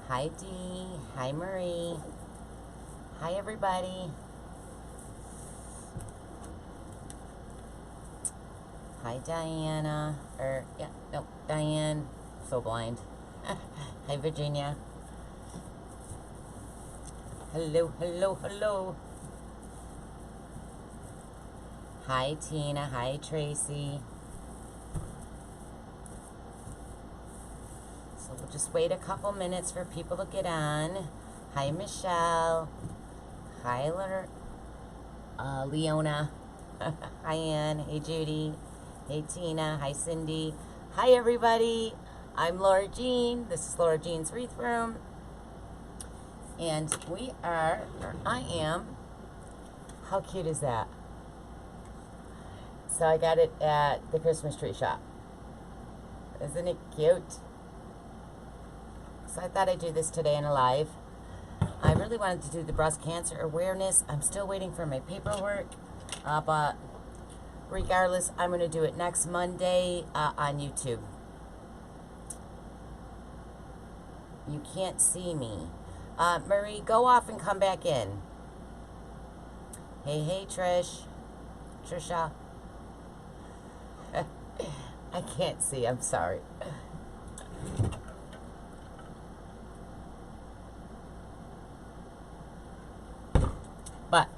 Hi Dee. Hi Marie. Hi everybody. Hi Diana. Diane. So blind. Hi Virginia. Hello, hello, hello. Hi Tina. Hi Tracy. So we'll just wait a couple minutes for people to get on. Hi Michelle. Hi Leona. Hi Ann. Hey Judy. Hey Tina. Hi Cindy. Hi everybody. I'm Laura Jean. This is LauraJeansWreathRoom. And I am, how cute is that? So I got it at the Christmas tree shop. Isn't it cute? So I thought I'd do this today in a live. I really wanted to do the breast cancer awareness. I'm still waiting for my paperwork. But regardless, I'm going to do it next Monday on YouTube. You can't see me. Marie, go off and come back in. Hey, hey, Trisha. I can't see. I'm sorry. But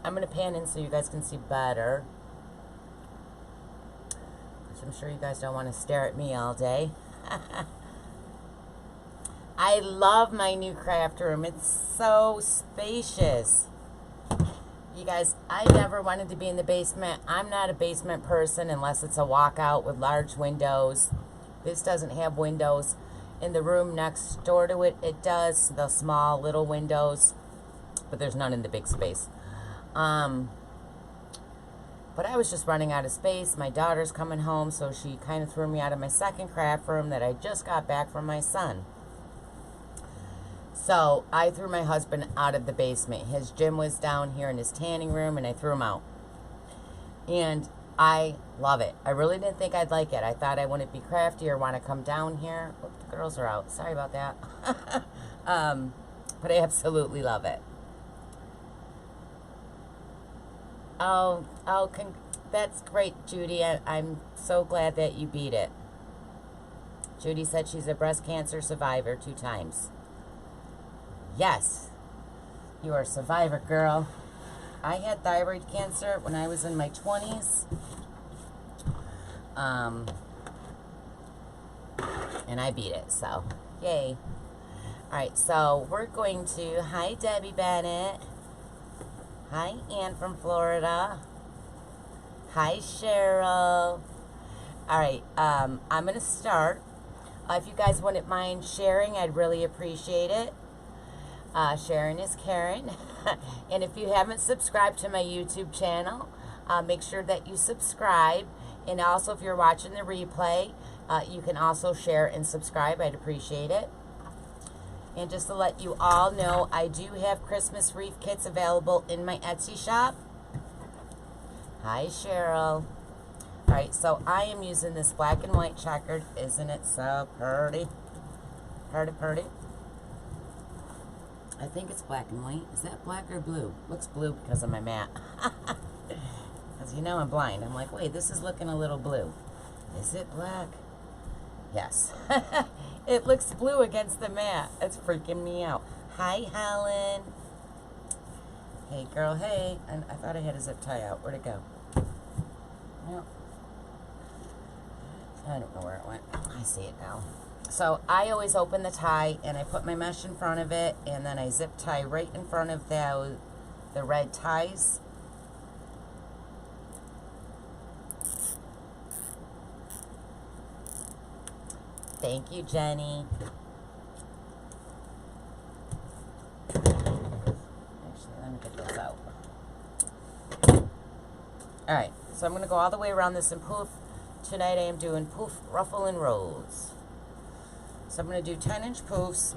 I'm going to pan in so you guys can see better. Which I'm sure you guys don't want to stare at me all day. I love my new craft room. It's so spacious. You guys, I never wanted to be in the basement. I'm not a basement person unless it's a walkout with large windows. This doesn't have windows. In the room next door to it, it does. The small little windows. But there's none in the big space. But I was just running out of space. My daughter's coming home, so she kind of threw me out of my second craft room that I just got back from my son. So I threw my husband out of the basement. His gym was down here in his tanning room, and I threw him out. And I love it. I really didn't think I'd like it. I thought I wouldn't be crafty or want to come down here. Oh, the girls are out. Sorry about that. But I absolutely love it. That's great, Judy. I'm so glad that you beat it. Judy said she's a breast cancer survivor 2 times. Yes, you are a survivor, girl. I had thyroid cancer when I was in my 20s. And I beat it, so yay. Alright, so we're going to, hi Debbie Bennett. Hi Ann from Florida. Hi Cheryl. Alright, I'm going to start. If you guys wouldn't mind sharing, I'd really appreciate it. Sharon is Karen. And if you haven't subscribed to my YouTube channel, make sure that you subscribe. And also, if you're watching the replay, you can also share and subscribe. I'd appreciate it. And just to let you all know, I do have Christmas wreath kits available in my Etsy shop. Hi, Cheryl. Alright, so I am using this black and white checkered. Isn't it so pretty? Pretty. I think it's black and white. Is that black or blue? Looks blue because of my mat. As you know, I'm blind. I'm like, wait, this is looking a little blue. Is it black? Yes. It looks blue against the mat. It's freaking me out. Hi, Helen. Hey, girl, hey. And I thought I had a zip tie out. Where'd it go? No. I don't know where it went. I see it now. So I always open the tie and I put my mesh in front of it, and then I zip tie right in front of the red ties. Thank you, Jenny. Actually, let me get those out. Alright, so I'm going to go all the way around this in poof. Tonight I am doing poof, ruffle, and rose. So I'm going to do 10-inch poofs.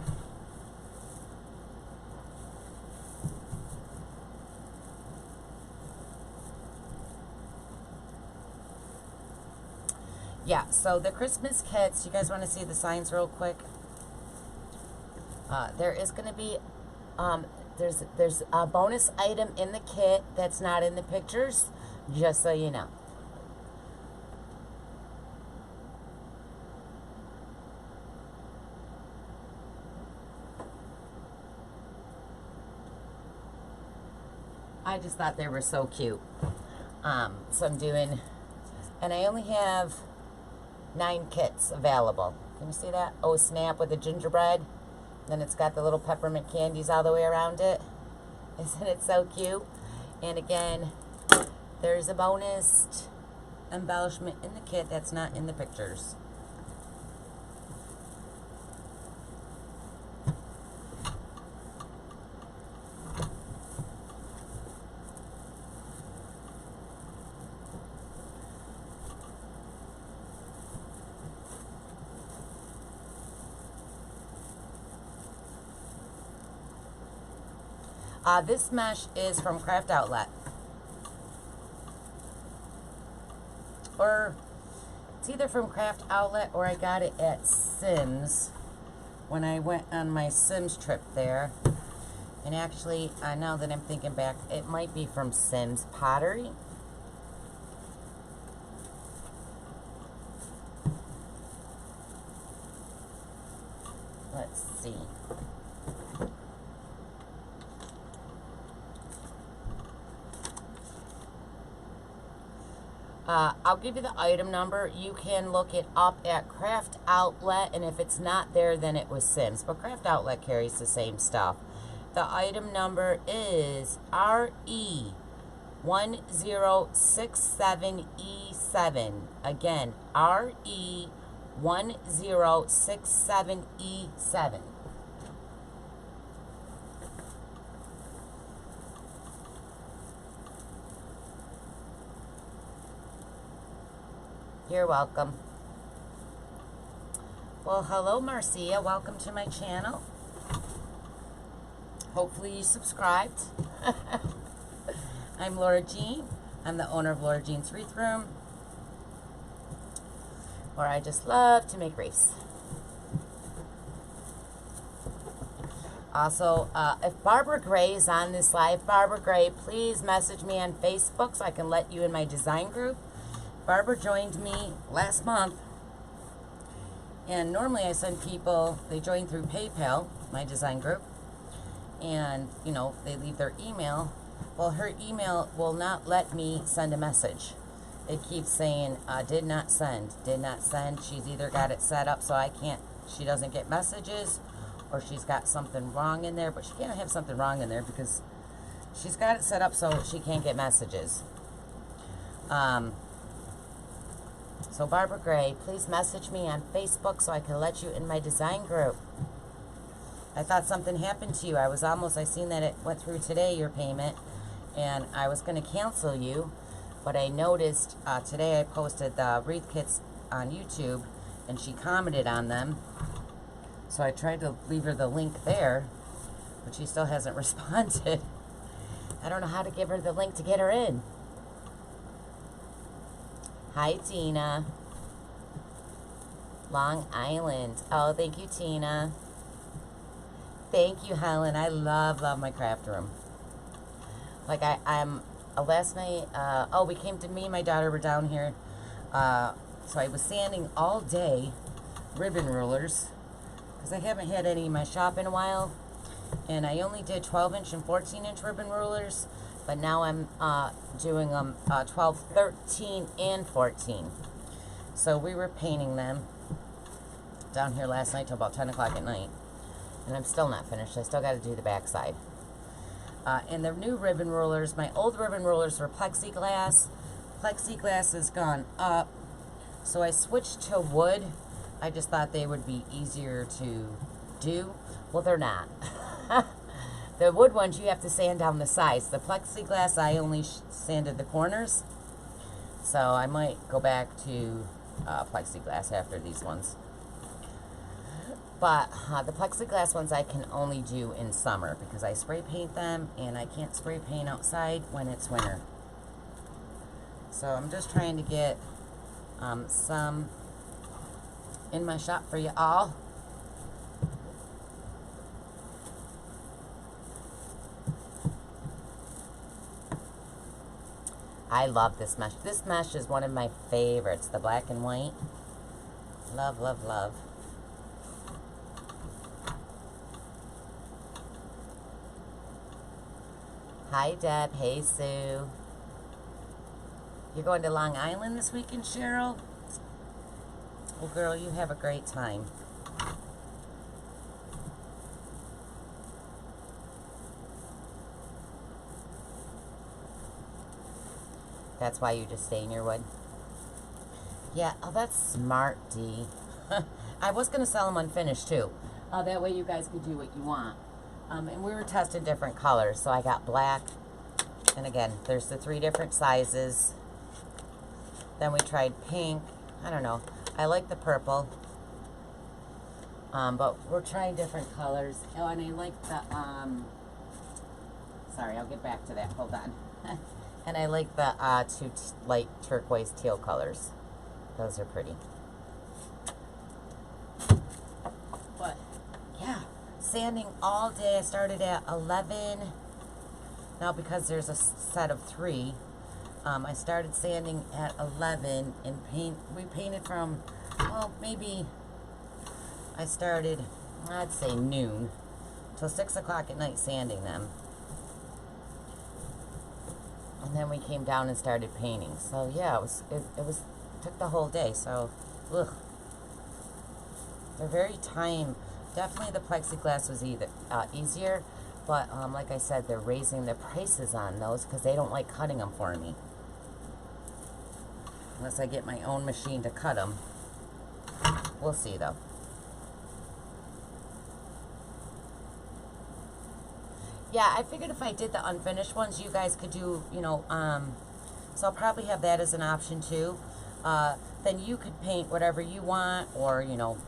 Yeah, so the Christmas kits, you guys want to see the signs real quick? There is going to be, there's a bonus item in the kit that's not in the pictures, just so you know. I just thought they were so cute. So I'm doing, and I only have 9 kits available. Can you see that? Oh, snap, with the gingerbread. Then it's got the little peppermint candies all the way around it. Isn't it so cute? And again, there's a bonus embellishment in the kit that's not in the pictures. This mesh is from Craft Outlet. Or it's either from Craft Outlet or I got it at Sims when I went on my Sims trip there. And actually, now that I'm thinking back, it might be from Sims Pottery. Let's see. I'll give you the item number. You can look it up at Craft Outlet, and if it's not there, then it was Sims. But Craft Outlet carries the same stuff. The item number is RE1067E7. Again, RE1067E7. You're welcome. Well, hello, Marcia. Welcome to my channel. Hopefully you subscribed. I'm Laura Jean. I'm the owner of LauraJeansWreathRoom, where I just love to make wreaths. Also, if Barbara Gray is on this live, Barbara Gray, please message me on Facebook so I can let you in my design group. Barbara joined me last month, and normally I send people, they join through PayPal, my design group, and, you know, they leave their email. Well, her email will not let me send a message. It keeps saying, did not send, did not send. She's either got it set up so I can't, she doesn't get messages, or she's got something wrong in there, but she can't have something wrong in there because she's got it set up so she can't get messages. So Barbara Gray, please message me on Facebook so I can let you in my design group. I thought something happened to you. I seen that it went through today, your payment, and I was going to cancel you, but I noticed today I posted the wreath kits on YouTube, and she commented on them. So I tried to leave her the link there, but she still hasn't responded. I don't know how to give her the link to get her in. Hi, Tina. Long Island. Oh, thank you, Tina. Thank you, Helen. I love my craft room. Like, I'm last night, we came to me and my daughter were down here. So I was sanding all day ribbon rulers because I haven't had any in my shop in a while. And I only did 12-inch and 14-inch ribbon rulers. But now I'm doing them 12, 13, and 14. So we were painting them down here last night till about 10 o'clock at night. And I'm still not finished. I still got to do the back side. And the new ribbon rulers, my old ribbon rulers were plexiglass. Plexiglass has gone up. So I switched to wood. I just thought they would be easier to do. Well, they're not. The wood ones, you have to sand down the sides. The plexiglass, I only sanded the corners. So I might go back to plexiglass after these ones. But the plexiglass ones I can only do in summer because I spray paint them, and I can't spray paint outside when it's winter. So I'm just trying to get some in my shop for you all. I love this mesh. This mesh is one of my favorites, the black and white. Love, love, love. Hi, Deb. Hey, Sue. You're going to Long Island this weekend, Cheryl? Well, girl, you have a great time. That's why you just stay in your wood. Yeah, oh, that's smart, D. I was going to sell them unfinished, too. That way you guys could do what you want. And we were testing different colors. So I got black. And again, there's the 3 different sizes. Then we tried pink. I don't know. I like the purple. But we're trying different colors. Oh, and I like the, sorry, I'll get back to that. Hold on. And I like the 2 light turquoise teal colors. Those are pretty. But, yeah, sanding all day. I started at 11. Now, because there's a set of 3, I started sanding at 11 and we painted from, well, maybe I started, I'd say noon, till 6 o'clock at night sanding them. And then we came down and started painting. So yeah, it took the whole day. So, ugh. They're very definitely the plexiglass was easier, but like I said, they're raising the prices on those because they don't like cutting them for me. Unless I get my own machine to cut them. We'll see though. Yeah, I figured if I did the unfinished ones, you guys could do, you know, so I'll probably have that as an option too. Then you could paint whatever you want, or, you know,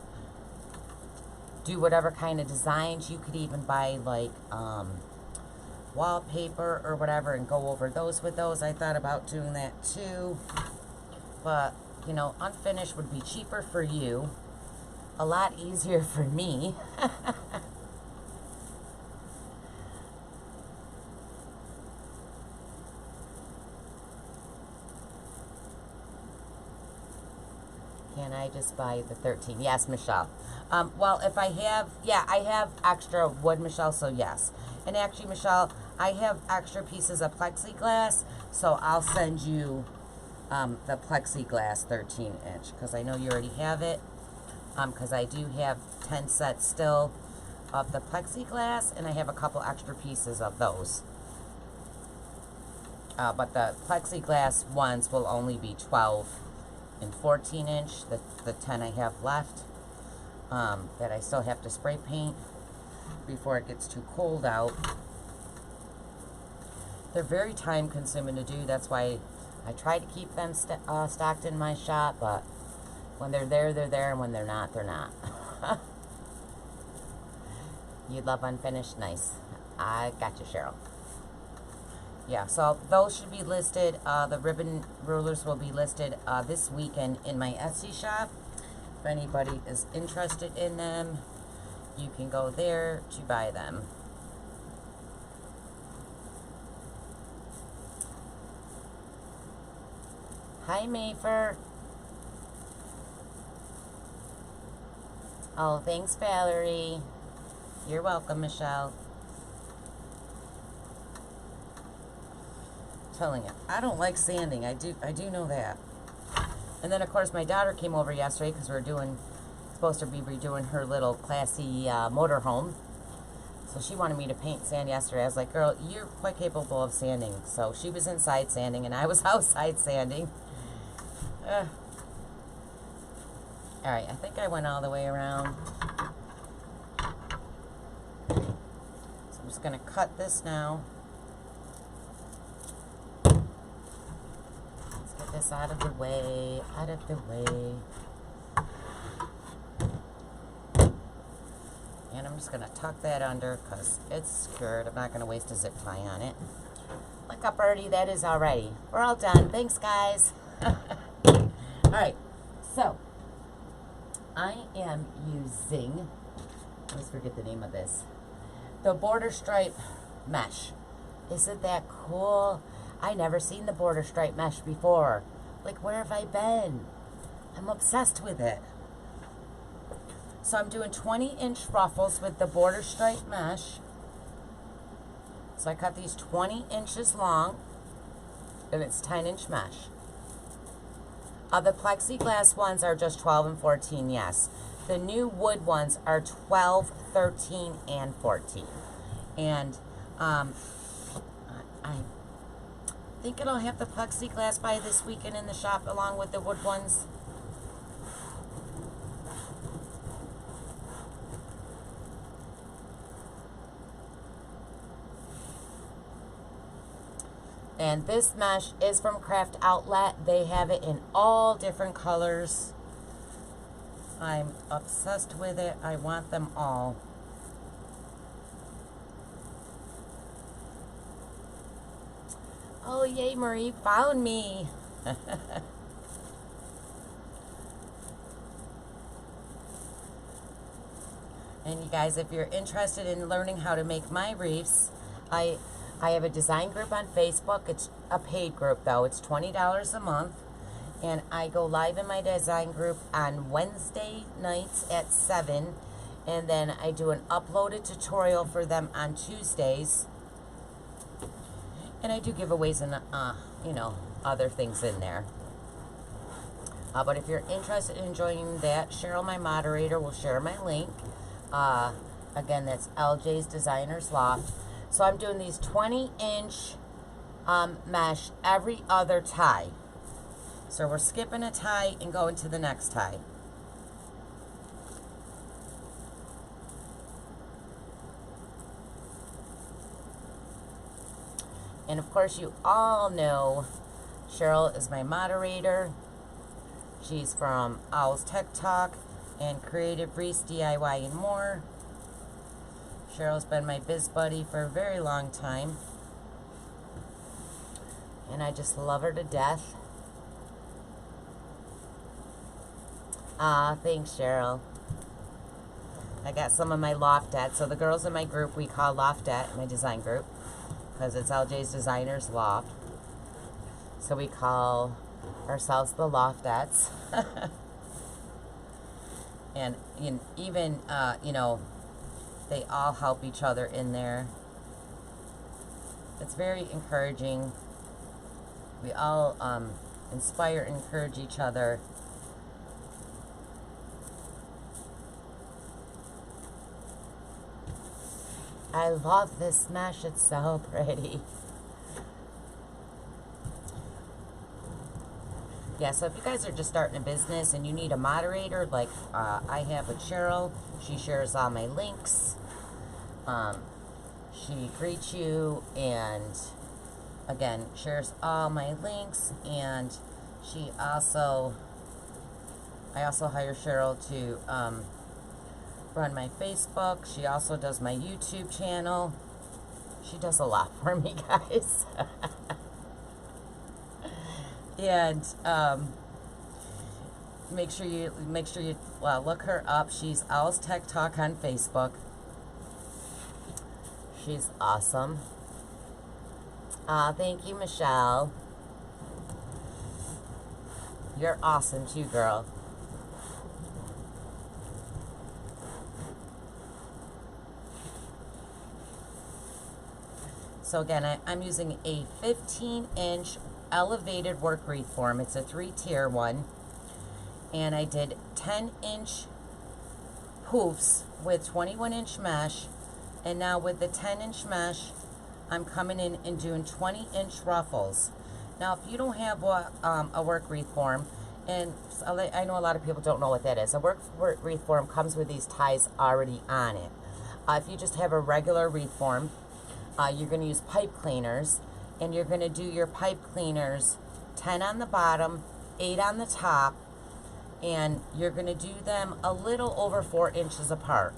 do whatever kind of designs. You could even buy, like, wallpaper or whatever and go over those with those. I thought about doing that too. But, you know, unfinished would be cheaper for you. A lot easier for me. Can I just buy the 13? Yes, Michelle. Well, if I have, yeah, I have extra wood, Michelle, so yes. And actually, Michelle, I have extra pieces of plexiglass, so I'll send you the plexiglass 13-inch, because I know you already have it, because I do have 10 sets still of the plexiglass, and I have a couple extra pieces of those. But the plexiglass ones will only be 12 and 14-inch, the 10 I have left, that I still have to spray paint before it gets too cold out. They're very time consuming to do. That's why I try to keep them stocked in my shop, but when they're there, they're there, and when they're not, they're not. You love unfinished? Nice. I got you, Cheryl. Yeah, so those should be listed. The ribbon rulers will be listed this weekend in my Etsy shop. If anybody is interested in them, you can go there to buy them. Hi, Mayfer. Oh, thanks, Valerie. You're welcome, Michelle. Telling you, I don't like sanding. I do know that. And then of course my daughter came over yesterday because we're supposed to be redoing her little classy motorhome. So she wanted me to paint sand yesterday. I was like, girl, you're quite capable of sanding. So she was inside sanding and I was outside sanding. All right, I think I went all the way around. So I'm just gonna cut this now. This out of the way, out of the way. And I'm just going to tuck that under because it's secured. I'm not going to waste a zip tie on it. Look up, Birdie, that is already. We're all done. Thanks, guys. Alright, so I am using, I always forget the name of this, the border stripe mesh. Isn't that cool? I never seen the border stripe mesh before. Like, where have I been? I'm obsessed with it. So I'm doing 20-inch ruffles with the border stripe mesh. So I cut these 20 inches long, and it's 10-inch mesh. The plexiglass ones are just 12 and 14, yes. The new wood ones are 12, 13, and 14. And I'm thinking I'll have the plexiglass by this weekend in the shop along with the wood ones. And this mesh is from Craft Outlet. They have it in all different colors. I'm obsessed with it. I want them all. Oh, yay, Marie found me. And you guys, if you're interested in learning how to make my reefs, I have a design group on Facebook. It's a paid group, though. It's $20 a month. And I go live in my design group on Wednesday nights at 7. And then I do an uploaded tutorial for them on Tuesdays. And I do giveaways and, you know, other things in there. But if you're interested in joining that, Cheryl, my moderator, will share my link. Again, that's LJ's Designer's Loft. So I'm doing these 20-inch mesh every other tie. So we're skipping a tie and going to the next tie. And of course, you all know Cheryl is my moderator. She's from Owl's Tech Talk and Creative Reese DIY and more. Cheryl's been my biz buddy for a very long time. And I just love her to death. Thanks, Cheryl. I got some of my loftettes. So the girls in my group, we call loftette, my design group, because it's LJ's Designer's Loft. So we call ourselves the loftettes. And even, you know, they all help each other in there. It's very encouraging. We all inspire and encourage each other. I love this mesh. It's so pretty. Yeah, so if you guys are just starting a business and you need a moderator, like I have with Cheryl, she shares all my links. She greets you and, again, shares all my links. And she also, I also hire Cheryl to run my Facebook. She also does my YouTube channel. She does a lot for me, guys. And make sure you look her up. She's Owl's Tech Talk on Facebook. She's awesome. Thank you, Michelle. You're awesome too, girl. So again, I'm using a 15-inch elevated work wreath form. It's a 3-tier one. And I did 10-inch hoofs with 21-inch mesh. And now with the 10-inch mesh, I'm coming in and doing 20-inch ruffles. Now, if you don't have a work wreath form, and I know a lot of people don't know what that is. A work wreath form comes with these ties already on it. If you just have a regular wreath form, you're going to use pipe cleaners. And you're going to do your pipe cleaners 10 on the bottom, 8 on the top, and you're going to do them a little over 4 inches apart.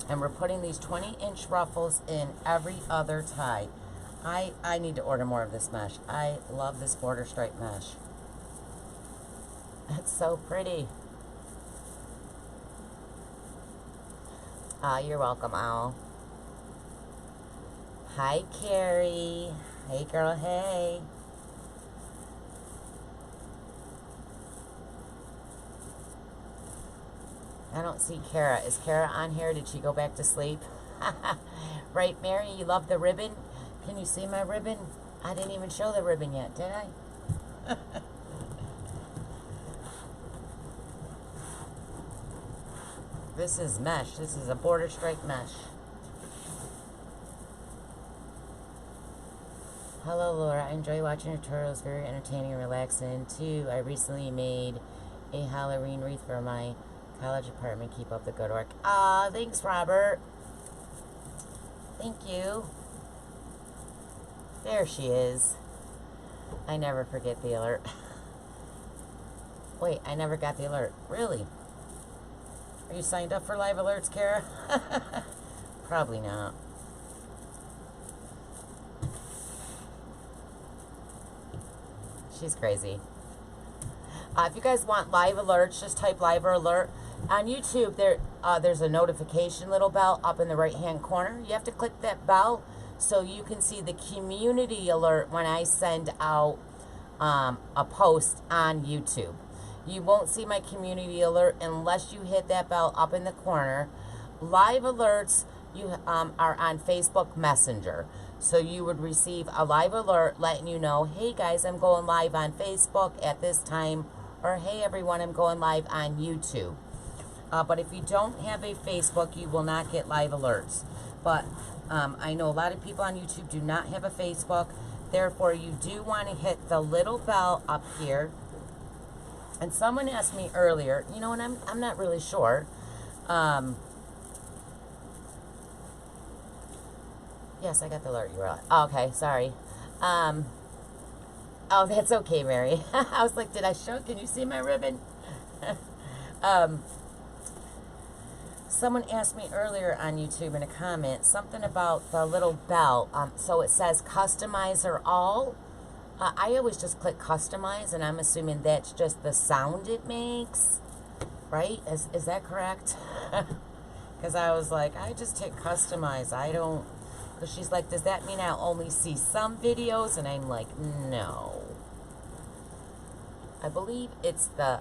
And we're putting these 20-inch ruffles in every other tie. I need to order more of this mesh. I love this border stripe mesh. It's so pretty. You're welcome, Owl. Hi, Carrie. Hey, girl, hey. I don't see Kara. Is Kara on here? Did she go back to sleep? Right, Mary? You love the ribbon? Can you see my ribbon? I didn't even show the ribbon yet, did I? This is mesh. This is a border stripe mesh. Hello, Laura. I enjoy watching your tutorials. Very entertaining and relaxing, too. I recently made a Halloween wreath for my college apartment. Keep up the good work. Ah, thanks, Robert. Thank you. There she is. I never forget the alert. Wait, I never got the alert. Really? Are you signed up for live alerts, Kara? Probably not. She's crazy. If you guys want live alerts, just type live alert. On YouTube, there's a notification little bell up in the right-hand corner. You have to click that bell so you can see the community alert when I send out a post on YouTube. You won't see my community alert unless you hit that bell up in the corner. Live alerts are on Facebook Messenger. So you would receive a live alert letting you know, hey guys, I'm going live on Facebook at this time, or hey everyone, I'm going live on YouTube. But if you don't have a Facebook, you will not get live alerts. But I know a lot of people on YouTube do not have a Facebook. Therefore, you do want to hit the little bell up here. And someone asked me earlier, you know, and I'm not really sure. Yes, I got the alert. You were oh, okay, sorry. Oh, that's okay, Mary. I was like, did I show? Can you see my ribbon? Someone asked me earlier on YouTube in a comment something about the little bell. So it says customize or all. I always just click customize, and I'm assuming that's just the sound it makes, right? Is that correct? Because I was like, I just hit customize. I don't. Because she's like, does that mean I'll only see some videos? And I'm like, no. I believe it's the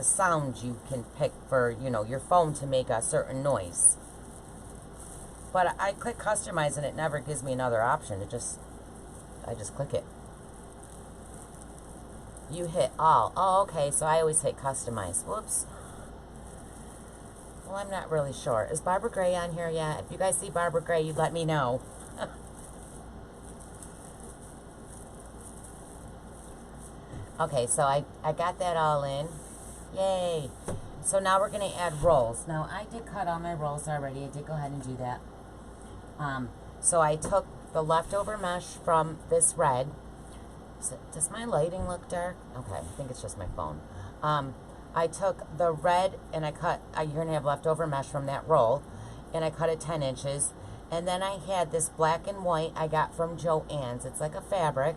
sound you can pick for, you know, your phone to make a certain noise. But I click customize and it never gives me another option. I just click it. You hit all. Oh, okay. So I always hit customize. Whoops. Well, I'm not really sure. Is Barbara Gray on here yet? If you guys see Barbara Gray, you let me know. Okay, so I got that all in. Yay. So now we're going to add rolls. Now, I did cut all my rolls already. I did go ahead and do that. So I took the leftover mesh from this red. Does my lighting look dark? Okay, I think it's just my phone. I took the red and I cut, you're going to have leftover mesh from that roll, and I cut it 10 inches. And then I had this black and white I got from Joann's. It's like a fabric.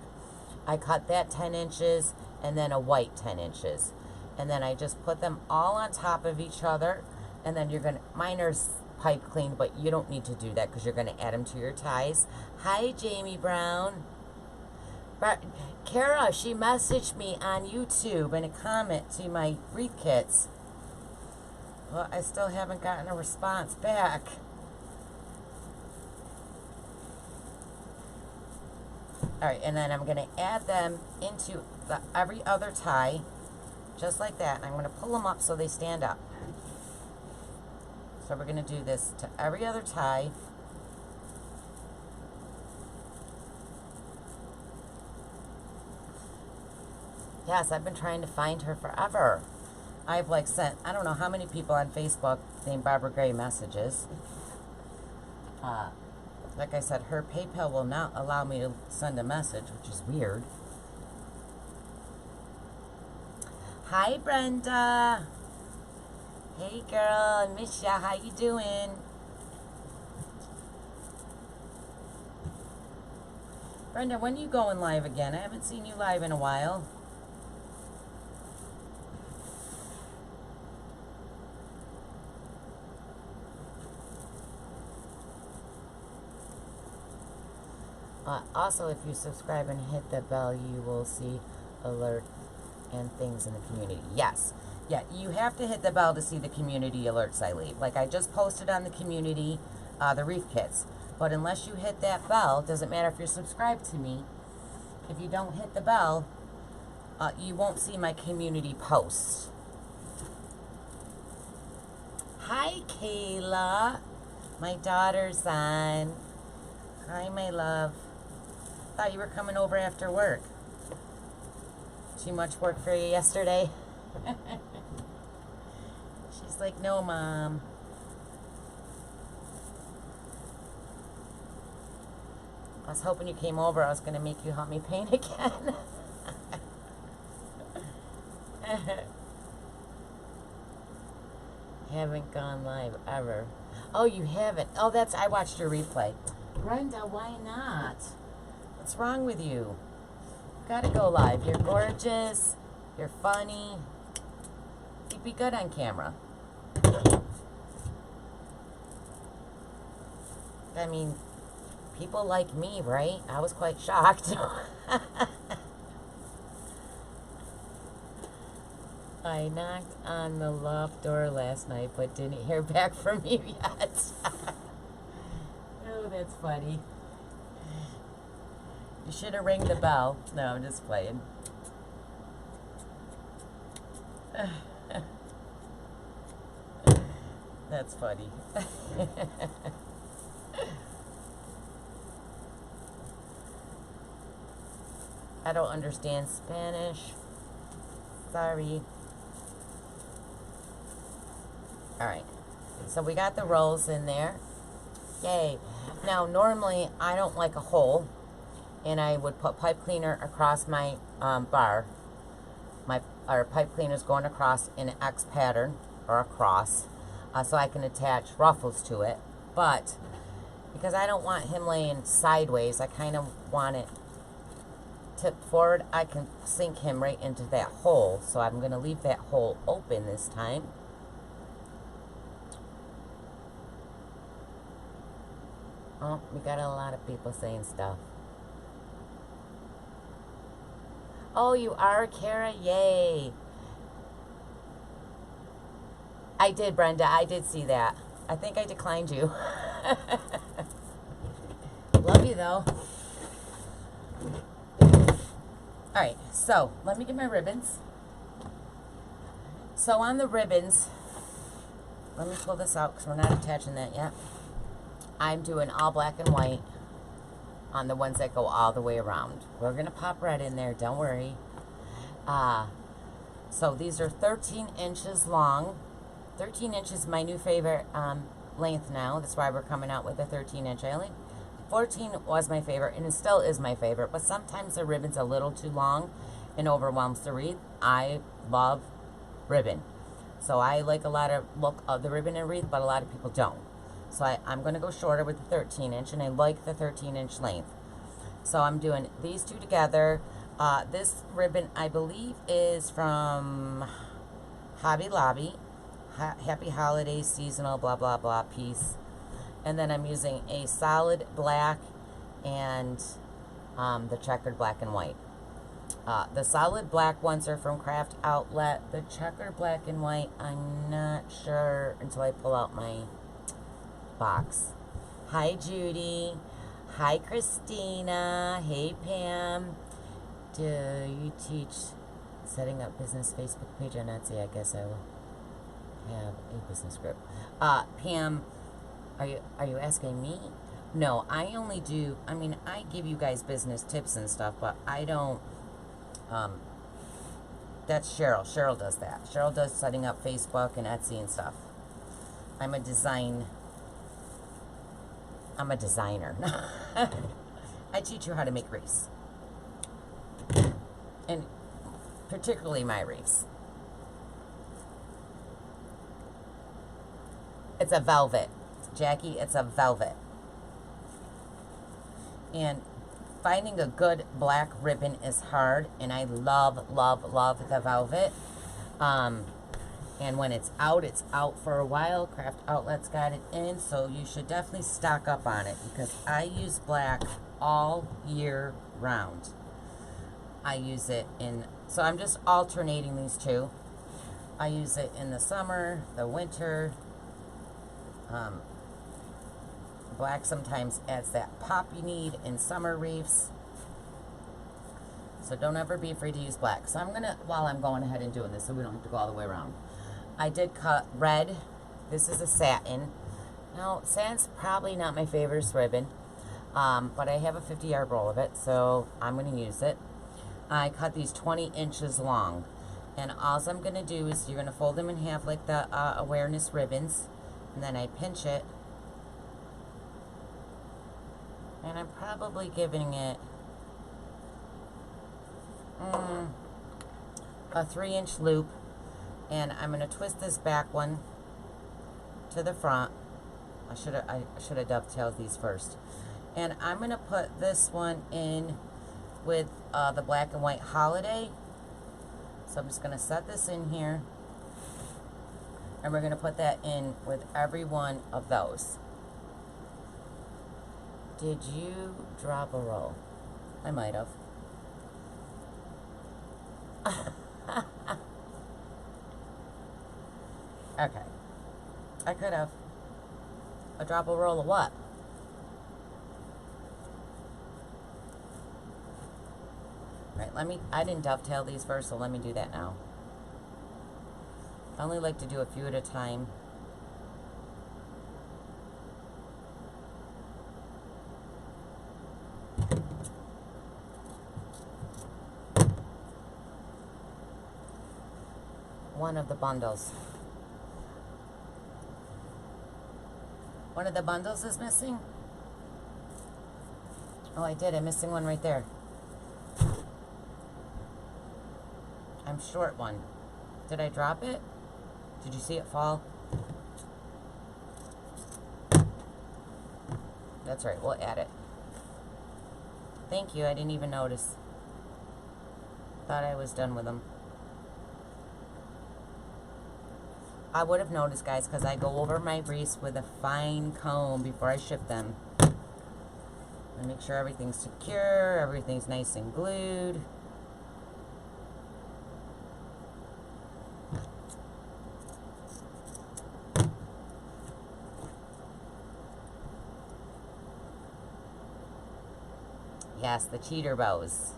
I cut that 10 inches and then a white 10 inches. And then I just put them all on top of each other. And then you're going to, mine are pipe clean, but you don't need to do that because you're going to add them to your ties. Hi, Jamie Brown. But Kara, she messaged me on YouTube in a comment to my wreath kits. Well, I still haven't gotten a response back. Alright, and then I'm going to add them into every other tie, just like that. And I'm going to pull them up so they stand up. So we're going to do this to every other tie. Yes, I've been trying to find her forever. I've like sent, I don't know how many people on Facebook named Barbara Gray messages. Like I said, her PayPal will not allow me to send a message, which is weird. Hi, Brenda. Hey, girl. I miss ya. How you doing? Brenda, when are you going live again? I haven't seen you live in a while. Also, if you subscribe and hit the bell, you will see alert and things in the community. Yes. Yeah, you have to hit the bell to see the community alerts I leave. Like I just posted on the community, the Reef kits. But unless you hit that bell, doesn't matter if you're subscribed to me, if you don't hit the bell, you won't see my community posts. Hi, Kayla. My daughter's on. Hi, my love. Thought you were coming over after work. Too much work for you yesterday? She's like, no, Mom. I was hoping you came over. I was going to make you help me paint again. Haven't gone live ever. Oh, you haven't? Oh, I watched your replay. Brenda, why not? What's wrong with you? You gotta go live. You're gorgeous. You're funny. You'd be good on camera. I mean, people like me, right? I was quite shocked. I knocked on the loft door last night, but didn't hear back from you yet. Oh, that's funny. You should have rang the bell. No, I'm just playing. That's funny. I don't understand Spanish. Sorry. Alright. So we got the rolls in there. Yay. Now, normally, I don't like a hole. And I would put pipe cleaner across my bar. Our pipe cleaner's going across in an X pattern, or a cross, so I can attach ruffles to it. But, because I don't want him laying sideways, I kind of want it tipped forward. I can sink him right into that hole. So I'm going to leave that hole open this time. Oh, we got a lot of people saying stuff. Oh, you are, Kara? Yay. I did, Brenda. I did see that. I think I declined you. Love you, though. Alright, so let me get my ribbons. So on the ribbons, let me pull this out because we're not attaching that yet. I'm doing all black and white on the ones that go all the way around. We're going to pop red in there, don't worry. So these are 13 inches long. 13 inches is my new favorite length now. That's why we're coming out with a 13-inch. 14 was my favorite, and it still is my favorite, but sometimes the ribbon's a little too long and overwhelms the wreath. I love ribbon. So I like a lot of look of the ribbon and wreath, but a lot of people don't. So I'm going to go shorter with the 13-inch, and I like the 13-inch length. So I'm doing these two together. This ribbon, I believe, is from Hobby Lobby. Happy Holidays, seasonal, blah, blah, blah, piece. And then I'm using a solid black and the checkered black and white. The solid black ones are from Craft Outlet. The checkered black and white, I'm not sure until I pull out my box. Hi, Judy. Hi, Christina. Hey, Pam. Do you teach setting up business Facebook page on Etsy? I guess I will have a business group. Pam, are you asking me? No, I only do, I mean, I give you guys business tips and stuff, but I don't, that's Cheryl. Cheryl does that. Cheryl does setting up Facebook and Etsy and stuff. I'm a designer. I teach you how to make wreaths. And particularly my wreaths. It's a velvet. Jackie, it's a velvet. And finding a good black ribbon is hard, and I love, love, love the velvet. And when it's out for a while. Craft Outlet's got it in, so you should definitely stock up on it, because I use black all year round. I use it in, so I'm just alternating these two. I use it in the summer, the winter. Black sometimes adds that pop you need in summer reefs. So don't ever be afraid to use black. So I'm gonna, while I'm going ahead and doing this, so we don't have to go all the way around. I did cut red. This is a satin. Now, satin's probably not my favorite ribbon, but I have a 50-yard roll of it, so I'm gonna use it. I cut these 20 inches long. And all I'm gonna do is you're gonna fold them in half like the awareness ribbons, and then I pinch it. And I'm probably giving it a 3-inch loop, and I'm going to twist this back one to the front. I should have dovetailed these first. And I'm going to put this one in with the black and white holiday. So I'm just going to set this in here, and we're going to put that in with every one of those. Did you drop a roll? I might have. Okay. I could have. A drop a roll of what? Right, I didn't dovetail these first, so let me do that now. I only like to do a few at a time. One of the bundles. One of the bundles is missing? Oh, I did. I'm missing one right there. I'm short one. Did I drop it? Did you see it fall? That's right. We'll add it. Thank you. I didn't even notice. Thought I was done with them. I would have noticed, guys, because I go over my wreaths with a fine comb before I ship them. And make sure everything's secure, everything's nice and glued. Yes, the cheater bows.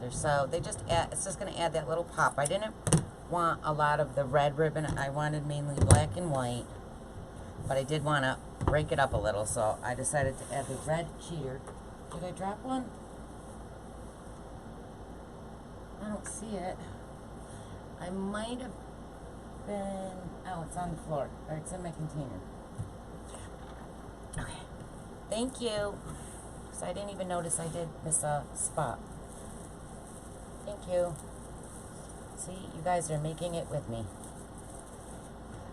They just add, it's just going to add that little pop. I didn't want a lot of the red ribbon. I wanted mainly black and white, but I did want to break it up a little, so I decided to add the red cheater. Did I drop one? I don't see it. I might have been, oh, it's on the floor, or it's in my container. Okay, thank you, because I didn't even notice I did miss a spot. Thank you. See, you guys are making it with me.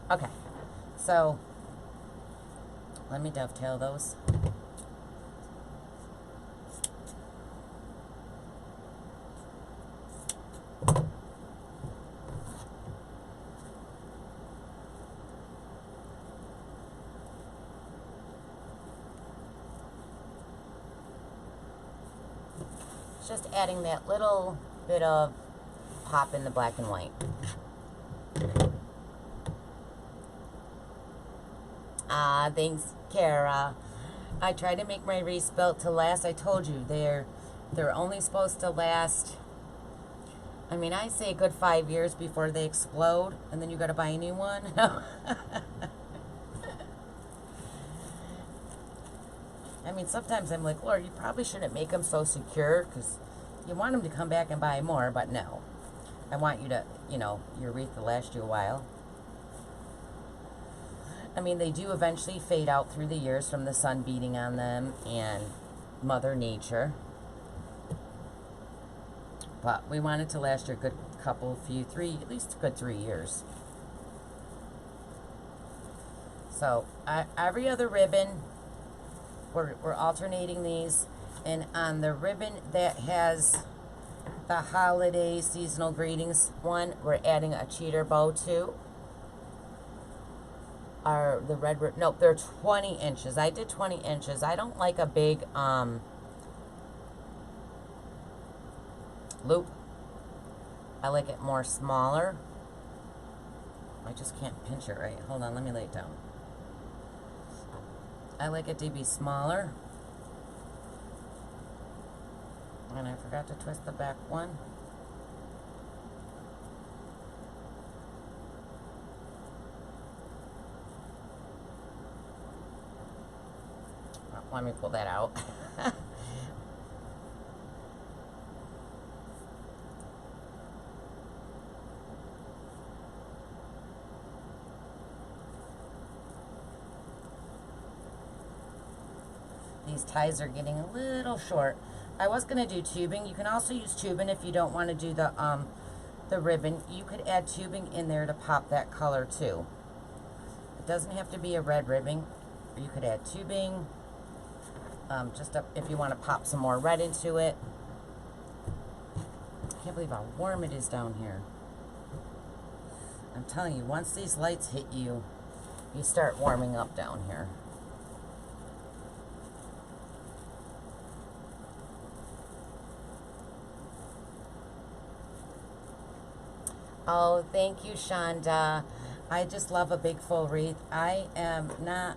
Okay, so let me dovetail those. Just adding that little bit of pop in the black and white. Ah, thanks, Kara. I try to make my wreaths built to last. I told you, they're only supposed to last, I mean, I say a good 5 years before they explode, and then you gotta buy a new one. I mean, sometimes I'm like, Lord, you probably shouldn't make them so secure, because you want them to come back and buy more, but no. I want you to, you know, your wreath to last you a while. I mean, they do eventually fade out through the years from the sun beating on them and Mother Nature. But we want it to last you a good couple, at least a good 3 years. So, every other ribbon, we're alternating these. And on the ribbon that has the holiday seasonal greetings one, we're adding a cheater bow too. are the red ribbon. Nope, they're 20 inches. I did 20 inches. I don't like a big loop. I like it more smaller. I just can't pinch it right. Hold on, let me lay it down. I like it to be smaller. And I forgot to twist the back one. Let me pull that out. These ties are getting a little short. I was going to do tubing. You can also use tubing if you don't want to do the ribbon. You could add tubing in there to pop that color too. It doesn't have to be a red ribbon. You could add tubing. If you want to pop some more red into it. I can't believe how warm it is down here. I'm telling you, once these lights hit you, you start warming up down here. Oh, thank you, Shonda. I just love a big full wreath. I am not,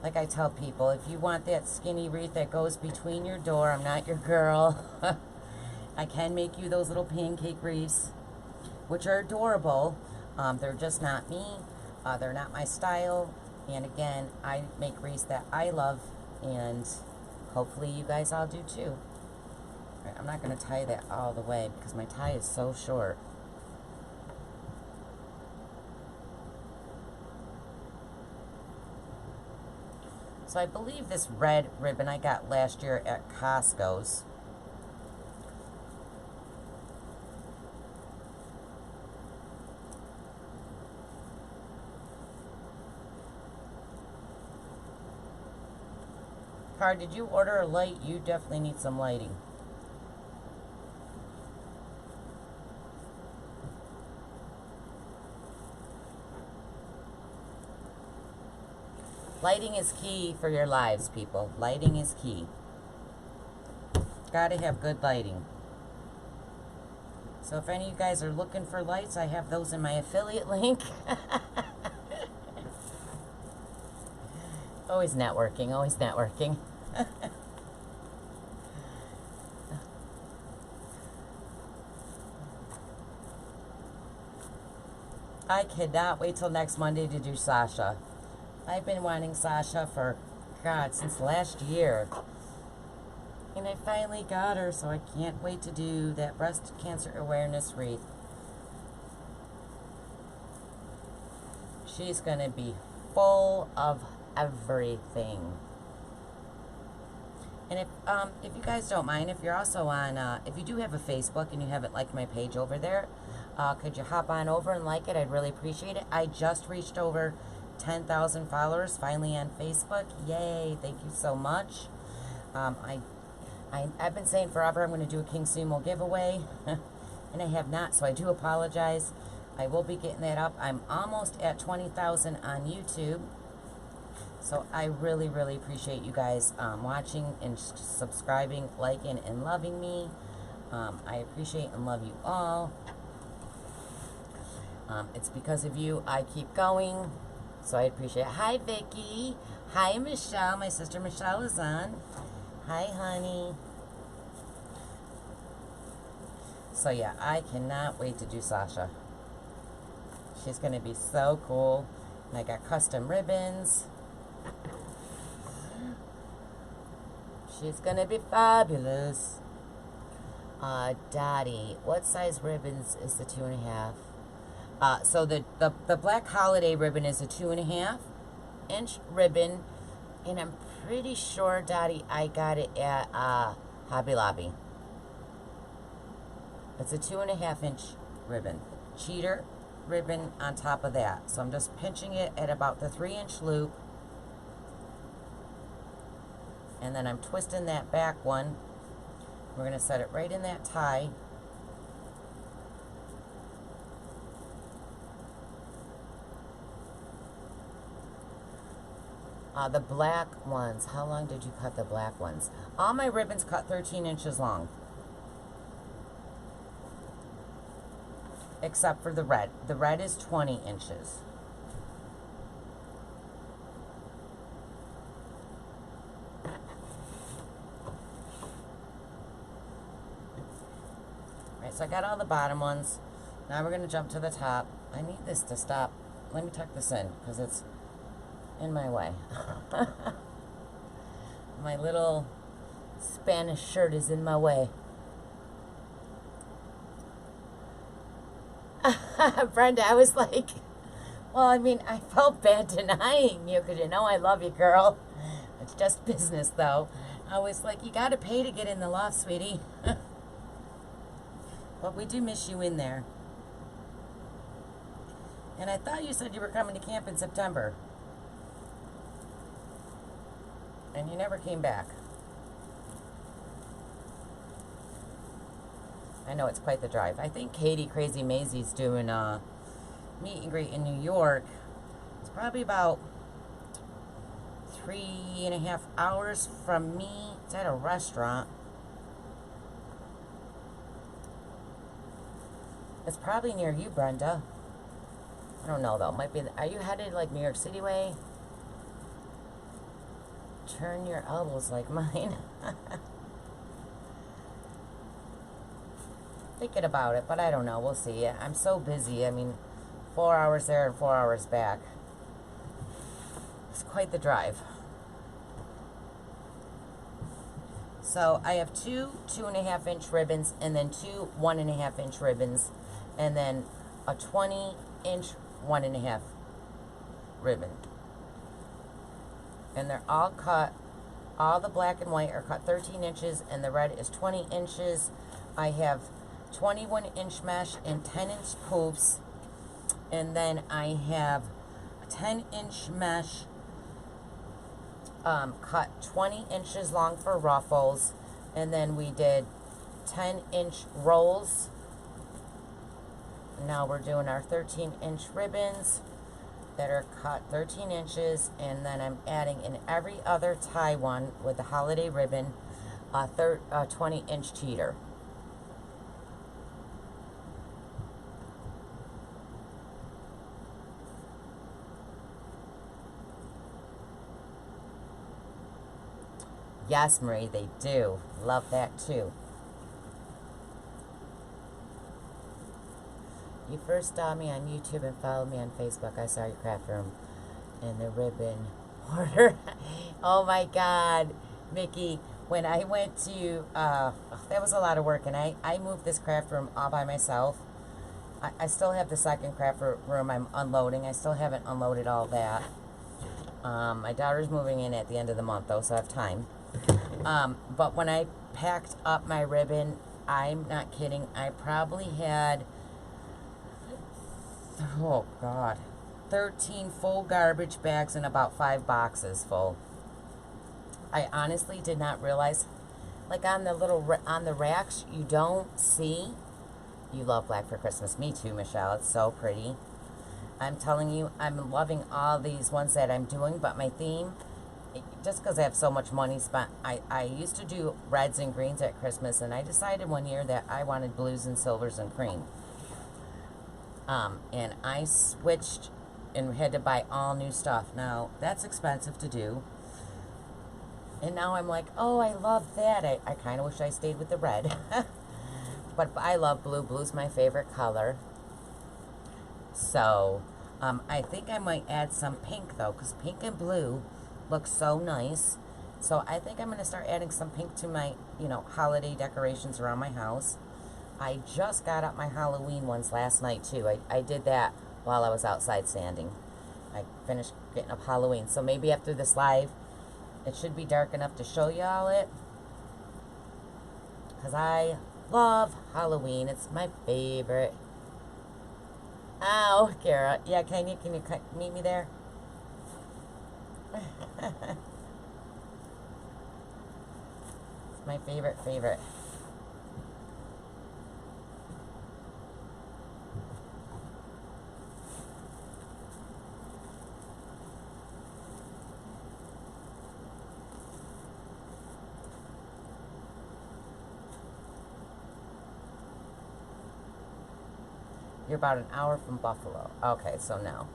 like I tell people, if you want that skinny wreath that goes between your door, I'm not your girl. I can make you those little pancake wreaths, which are adorable. They're just not me. They're not my style. And again, I make wreaths that I love, and hopefully you guys all do too. All right, I'm not going to tie that all the way because my tie is so short. So I believe this red ribbon I got last year at Costco's. Car, did you order a light? You definitely need some lighting. Lighting is key for your lives, people. Lighting is key. Gotta have good lighting. So if any of you guys are looking for lights, I have those in my affiliate link. Always networking, always networking. I cannot wait till next Monday to do Sasha. I've been wanting Sasha for, God, since last year. And I finally got her, so I can't wait to do that breast cancer awareness wreath. She's going to be full of everything. And if you guys don't mind, if you're also on, if you do have a Facebook and you haven't liked my page over there, could you hop on over and like it? I'd really appreciate it. I just reached over 10,000 followers finally on Facebook. Yay, thank you so much. I've been saying forever I'm going to do a King Sumo giveaway, and I have not, so I do apologize. I will be getting that up. I'm almost at 20,000 on YouTube, so I really, really appreciate you guys watching and subscribing, liking, and loving me. I appreciate and love you all. It's because of you I keep going. So I appreciate it. Hi, Vicky. Hi, Michelle. My sister Michelle is on. Hi, honey. So, yeah, I cannot wait to do Sasha. She's going to be so cool. And I got custom ribbons. She's going to be fabulous. Dottie, what size ribbons is the 2.5? So the black holiday ribbon is a 2.5-inch ribbon, and I'm pretty sure, Dottie, I got it at Hobby Lobby. It's a 2.5-inch ribbon. Cheater ribbon on top of that. So I'm just pinching it at about the 3-inch loop, and then I'm twisting that back one. We're going to set it right in that tie. The black ones, how long did you cut the black ones? All my ribbons cut 13 inches long. Except for the red. The red is 20 inches. Alright, so I got all the bottom ones. Now we're going to jump to the top. I need this to stop. Let me tuck this in because it's in my way. My little Spanish shirt is in my way. Brenda, I was like, well, I mean, I felt bad denying you because you know I love you, girl. It's just business, though. I was like, you got to pay to get in the loft, sweetie. But we do miss you in there. And I thought you said you were coming to camp in September. And you never came back. I know it's quite the drive. I think Katie Crazy Maisie's doing a meet and greet in New York. It's probably about 3.5 hours from me. It's at a restaurant. It's probably near you, Brenda. I don't know though. Might be. Are you headed like New York City way? Turn your elbows like mine. Thinking about it, but I don't know. We'll see. I'm so busy. I mean, 4 hours there and 4 hours back. It's quite the drive. So I have two 2.5-inch ribbons and then two 1.5-inch ribbons and then a 20-inch 1.5 ribbon. And they're all cut. All the black and white are cut 13 inches and the red is 20 inches. I have 21-inch mesh and 10-inch poofs. And then I have a 10-inch mesh cut 20 inches long for ruffles. And then we did 10-inch rolls. Now we're doing our 13-inch ribbons that are cut 13 inches, and then I'm adding in every other tie one with the holiday ribbon a 20-inch cheater. Yes, Marie, they do. Love that too. You first saw me on YouTube and followed me on Facebook. I saw your craft room and the ribbon order. Oh my God, Mickey. When I went to, that was a lot of work, and I moved this craft room all by myself. I still have the second craft room I'm unloading. I still haven't unloaded all that. My daughter's moving in at the end of the month, though, so I have time. But when I packed up my ribbon, I'm not kidding, I probably had, oh God, 13 full garbage bags and about 5 boxes full. I honestly did not realize, like on the little, on the racks, you don't see. You love black for Christmas. Me too, Michelle. It's so pretty. I'm telling you, I'm loving all these ones that I'm doing, but my theme, just because I have so much money spent, I used to do reds and greens at Christmas, and I decided one year that I wanted blues and silvers and cream. And I switched and had to buy all new stuff. Now, that's expensive to do. And now I'm like, oh, I love that. I kind of wish I stayed with the red. But I love blue. Blue's my favorite color. So, I think I might add some pink, though, because pink and blue look so nice. So, I think I'm going to start adding some pink to my, you know, holiday decorations around my house. I just got up my Halloween ones last night, too. I did that while I was outside sanding. I finished getting up Halloween. So, maybe after this live, it should be dark enough to show y'all it. Because I love Halloween. It's my favorite. Ow, Kara. Yeah, can you meet me there? It's my favorite. You're about an hour from Buffalo. Okay, so no.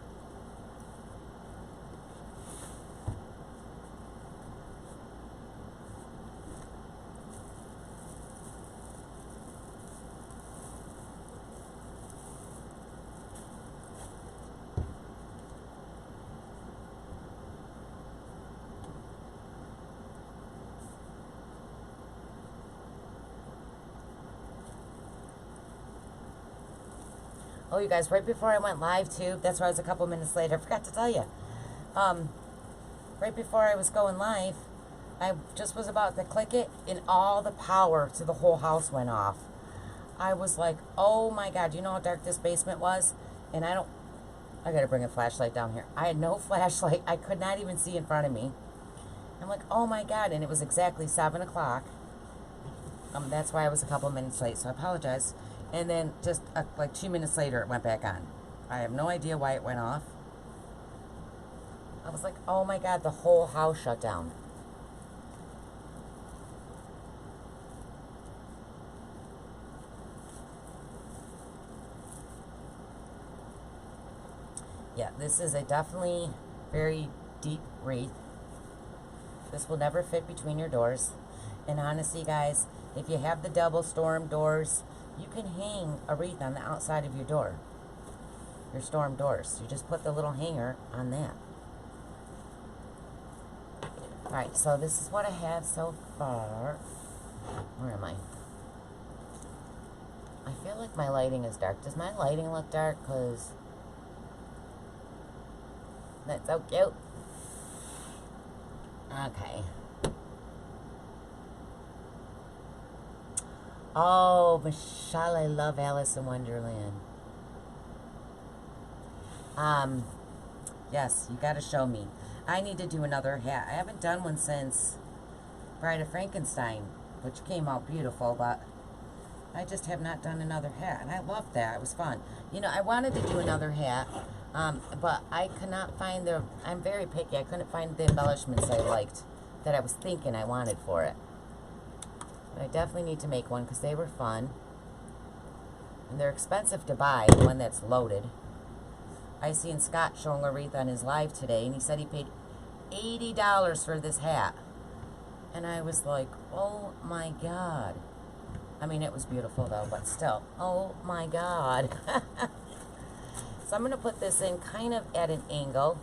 Oh, you guys, right before I went live, too, that's why I was a couple minutes late. I forgot to tell you. Right before I was going live, I just was about to click it, and all the power to the whole house went off. I was like, oh, my God. You know how dark this basement was? And I got to bring a flashlight down here. I had no flashlight. I could not even see in front of me. I'm like, oh, my God. And it was exactly 7 o'clock. That's why I was a couple minutes late, so I apologize. And then just like 2 minutes later, it went back on. I have no idea why it went off. I was like, oh my God, the whole house shut down. Yeah, this is a definitely very deep wreath. This will never fit between your doors. And honestly, guys, if you have the double storm doors, you can hang a wreath on the outside of your door, your storm doors. You just put the little hanger on that. Alright, so this is what I have so far. Where am I? I feel like my lighting is dark. Does my lighting look dark? Because that's so cute. Okay. Oh, Michelle, I love Alice in Wonderland. Yes, you gotta show me. I need to do another hat. I haven't done one since Bride of Frankenstein, which came out beautiful, but I just have not done another hat, and I loved that. It was fun. You know, I wanted to do another hat, but I could not find I'm very picky. I couldn't find the embellishments I liked that I was thinking I wanted for it. But I definitely need to make one because they were fun. And they're expensive to buy, the one that's loaded. I seen Scott showing a wreath on his live today, and he said he paid $80 for this hat. And I was like, oh my God. I mean, it was beautiful though, but still, oh my God. So I'm going to put this in kind of at an angle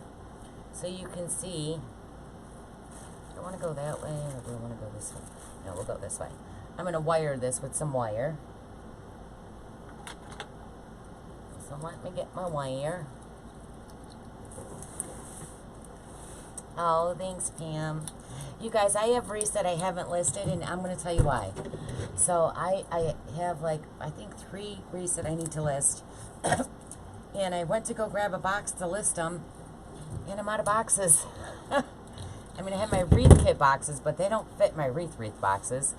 so you can see. Do I want to go that way or do I want to go this way? No, we'll go this way. I'm going to wire this with some wire. So let me get my wire. Oh, thanks, Pam. You guys, I have wreaths that I haven't listed, and I'm going to tell you why. So I have like, I think 3 wreaths that I need to list. And I went to go grab a box to list them, and I'm out of boxes. I mean, I have my wreath kit boxes, but they don't fit my wreath boxes.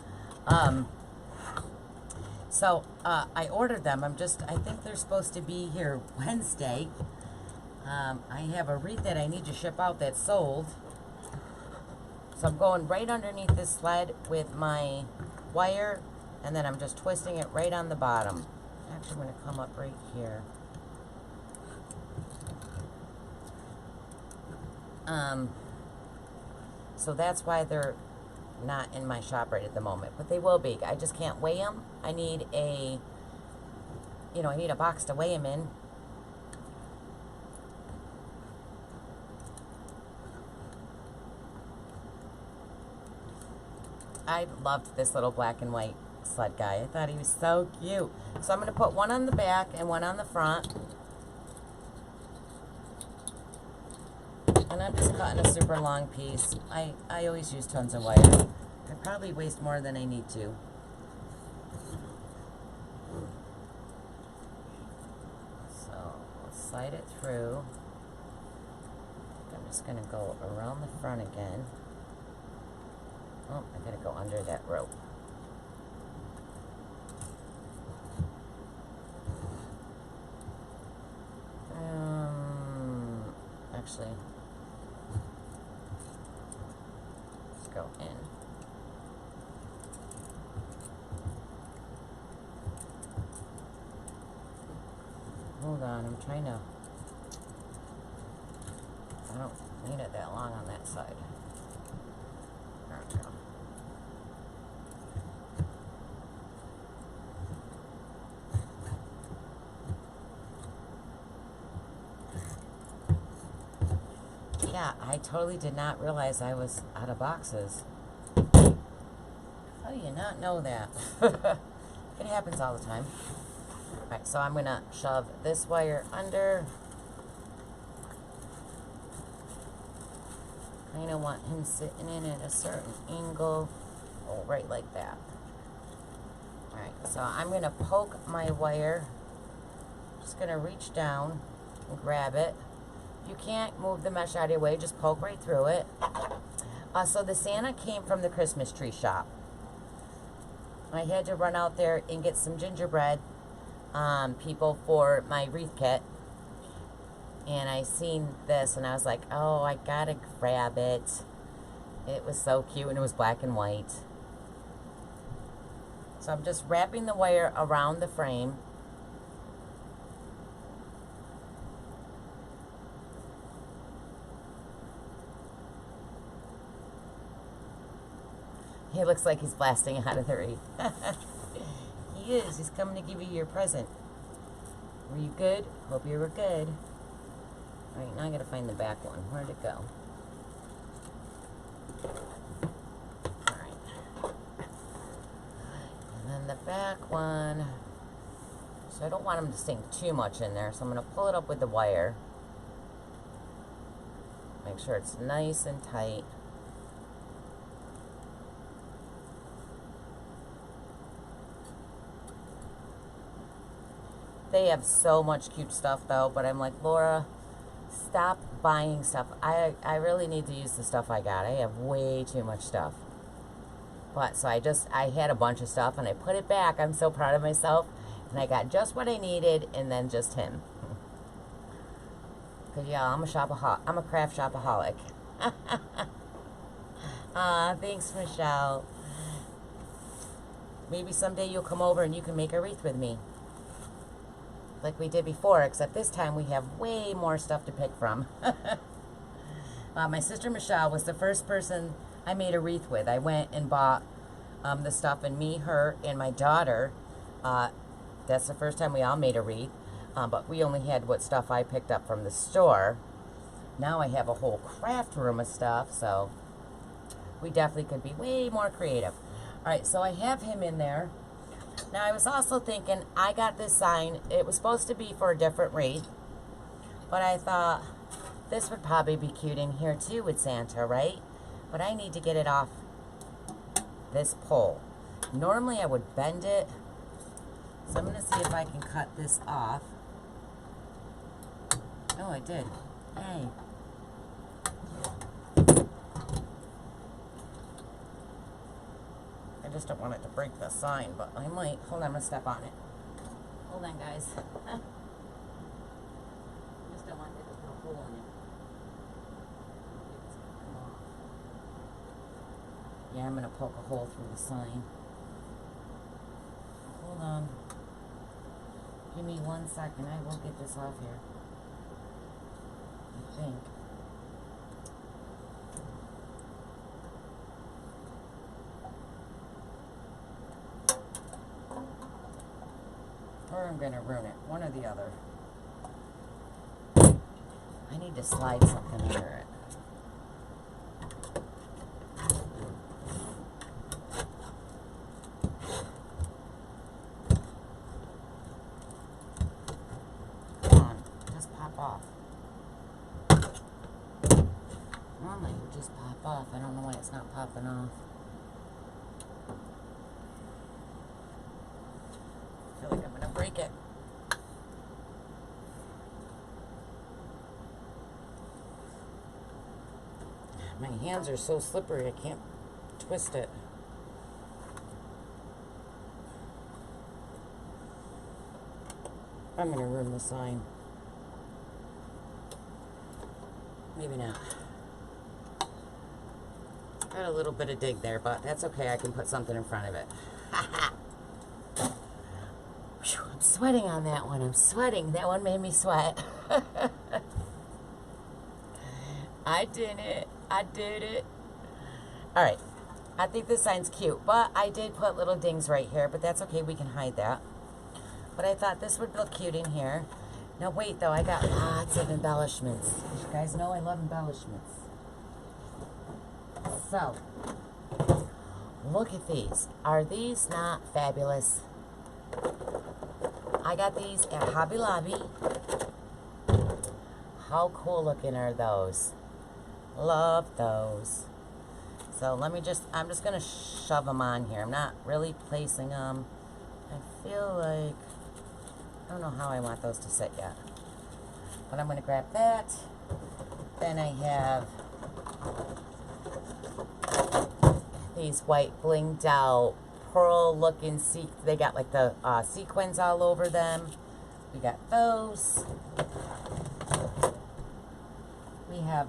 So I ordered them. I think they're supposed to be here Wednesday. I have a wreath that I need to ship out that's sold. So I'm going right underneath this sled with my wire, and then I'm just twisting it right on the bottom. Actually, I'm going to come up right here. So that's why they're not in my shop right at the moment, but they will be. I just can't weigh them. I need a box to weigh them in. I loved this little black and white sled guy. I thought he was so cute. So I'm going to put one on the back and one on the front. And I'm just cutting a super long piece. I always use tons of wire. I probably waste more than I need to. So let's slide it through. I'm just going to go around the front again. Oh, I gotta go under that rope. Actually, let's go in. Hold on, I'm trying to... I don't need it that long on that side. There we go. Yeah, I totally did not realize I was out of boxes. How do you not know that? It happens all the time. Alright, so I'm going to shove this wire under. Kind of want him sitting in at a certain angle. Oh, right like that. Alright, so I'm going to poke my wire. Just going to reach down and grab it. You can't move the mesh out of your way, just poke right through it. So the Santa came from the Christmas tree shop. I had to run out there and get some gingerbread people for my wreath kit. And I seen this and I was like, oh, I gotta grab it. It was so cute and it was black and white. So I'm just wrapping the wire around the frame. He looks like he's blasting out of the wreath. He is. He's coming to give you your present. Were you good? Hope you were good. Alright, now I gotta find the back one. Where'd it go? Alright. And then the back one. So I don't want him to sink too much in there, so I'm gonna pull it up with the wire. Make sure it's nice and tight. They have so much cute stuff though, but I'm like, Laura, stop buying stuff. I really need to use the stuff I got. I have way too much stuff. But so I had a bunch of stuff and I put it back. I'm so proud of myself. And I got just what I needed and then just him. Cause yeah, I'm a craft shopaholic. Thanks, Michelle. Maybe someday you'll come over and you can make a wreath with me. Like we did before, except this time we have way more stuff to pick from. My sister Michelle was the first person I made a wreath with. I went and bought the stuff, and me, her, and my daughter, that's the first time we all made a wreath. But we only had what stuff I picked up from the store. Now I have a whole craft room of stuff, so we definitely could be way more creative. Alright, so I have him in there. Now, I was also thinking, I got this sign. It was supposed to be for a different wreath. But I thought, this would probably be cute in here too with Santa, right? But I need to get it off this pole. Normally, I would bend it. So I'm going to see if I can cut this off. Oh, I did. Yay. I just don't want it to break the sign, but I might. Hold on, I'm going to step on it. Hold on, guys. I just don't want it to put a hole in it. Yeah, I'm going to poke a hole through the sign. Hold on. Give me 1 second. I will get this off here. I think. Or I'm going to ruin it. One or the other. I need to slide something under it. Come on. Just pop off. Normally it would just pop off. I don't know why it's not popping off. I feel like I'm going to break it. My hands are so slippery, I can't twist it. I'm going to ruin the sign. Maybe not. Got a little bit of dig there, but that's okay. I can put something in front of it. I'm sweating on that one. I'm sweating. That one made me sweat. I did it. I did it. All right. I think this sign's cute, but I did put little dings right here, but that's okay. We can hide that. But I thought this would look cute in here. Now, wait, though. I got lots of embellishments. You guys know I love embellishments. So, look at these. Are these not fabulous? I got these at Hobby Lobby. How cool looking are those? Love those. So let me just, I'm just going to shove them on here. I'm not really placing them. I feel like, I don't know how I want those to sit yet. But I'm going to grab that. Then I have these white blinged out pearl looking, they got like the sequins all over them. We got those. We have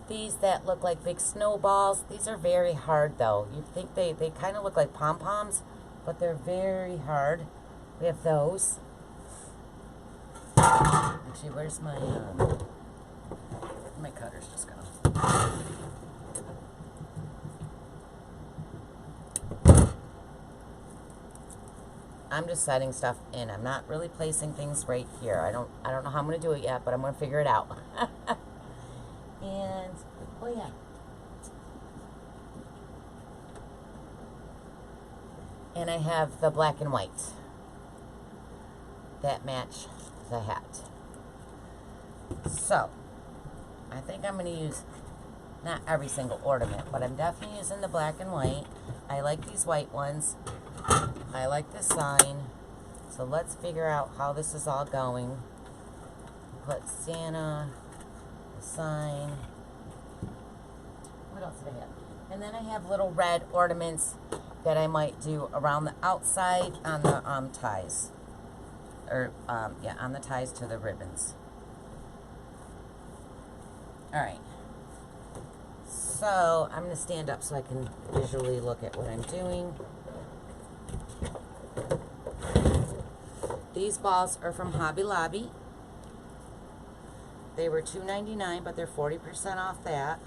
these that look like big snowballs. These are very hard though. You'd think they kind of look like pom-poms, but they're very hard. We have those. Actually, where's my cutter's just gone. I'm just setting stuff in. I'm not really placing things right here. I don't know how I'm gonna do it yet, but I'm gonna figure it out. And oh yeah. And I have the black and white that match the hat. So I think I'm gonna use not every single ornament, but I'm definitely using the black and white. I like these white ones. I like the sign. So let's figure out how this is all going. Put Santa, the sign. What else did I have? And then I have little red ornaments that I might do around the outside on the ties. Or, yeah, on the ties to the ribbons. Alright. So, I'm going to stand up so I can visually look at what I'm doing. These balls are from Hobby Lobby. They were $2.99, but they're 40% off that.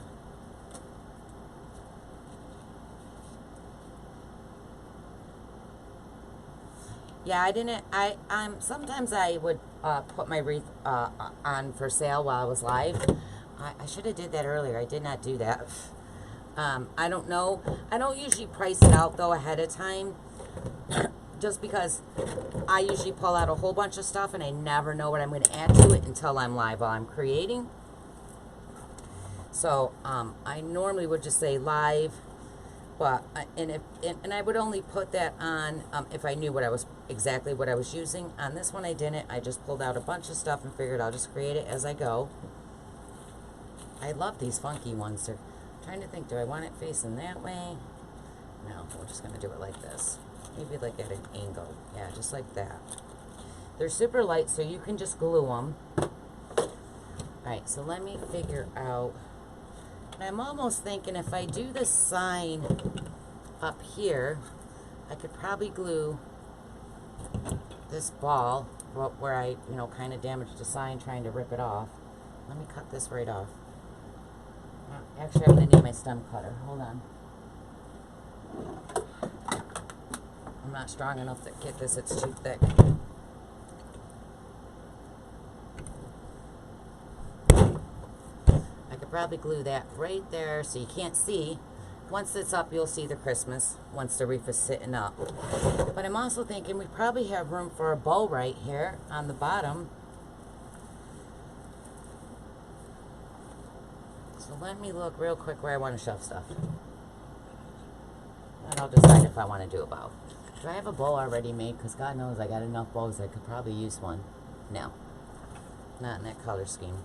Yeah, I didn't, sometimes I would put my wreath on for sale while I was live. I should have did that earlier. I did not do that. I don't know. I don't usually price it out, though, ahead of time. Just because I usually pull out a whole bunch of stuff and I never know what I'm going to add to it until I'm live while I'm creating. So, I normally would just say live. But, and I would only put that on if I knew exactly what I was using. On this one I didn't. I just pulled out a bunch of stuff and figured I'll just create it as I go. I love these funky ones. I'm trying to think, do I want it facing that way? No, we're just going to do it like this. Maybe like at an angle. Yeah, just like that. They're super light, so you can just glue them. Alright, so let me figure out. And I'm almost thinking if I do the sign up here, I could probably glue this ball where I, kind of damaged the sign trying to rip it off. Let me cut this right off. Actually, I'm going to need my stem cutter. Hold on. I'm not strong enough to get this. It's too thick. I could probably glue that right there so you can't see. Once it's up, you'll see the Christmas once the wreath is sitting up. But I'm also thinking we probably have room for a bow right here on the bottom. So let me look real quick where I want to shove stuff. And I'll decide if I want to do a bow. Do I have a bow already made? Because God knows I got enough bows I could probably use one. No. Not in that color scheme.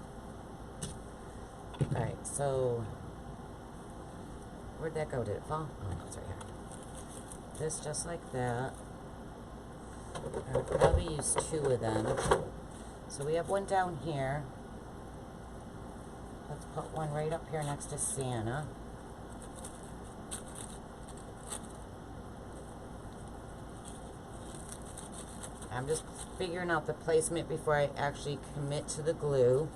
Alright, so where'd that go? Did it fall? Oh, no, it's right here. This just like that. I would probably use 2 of them. So we have one down here. Let's put one right up here next to Santa. I'm just figuring out the placement before I actually commit to the glue.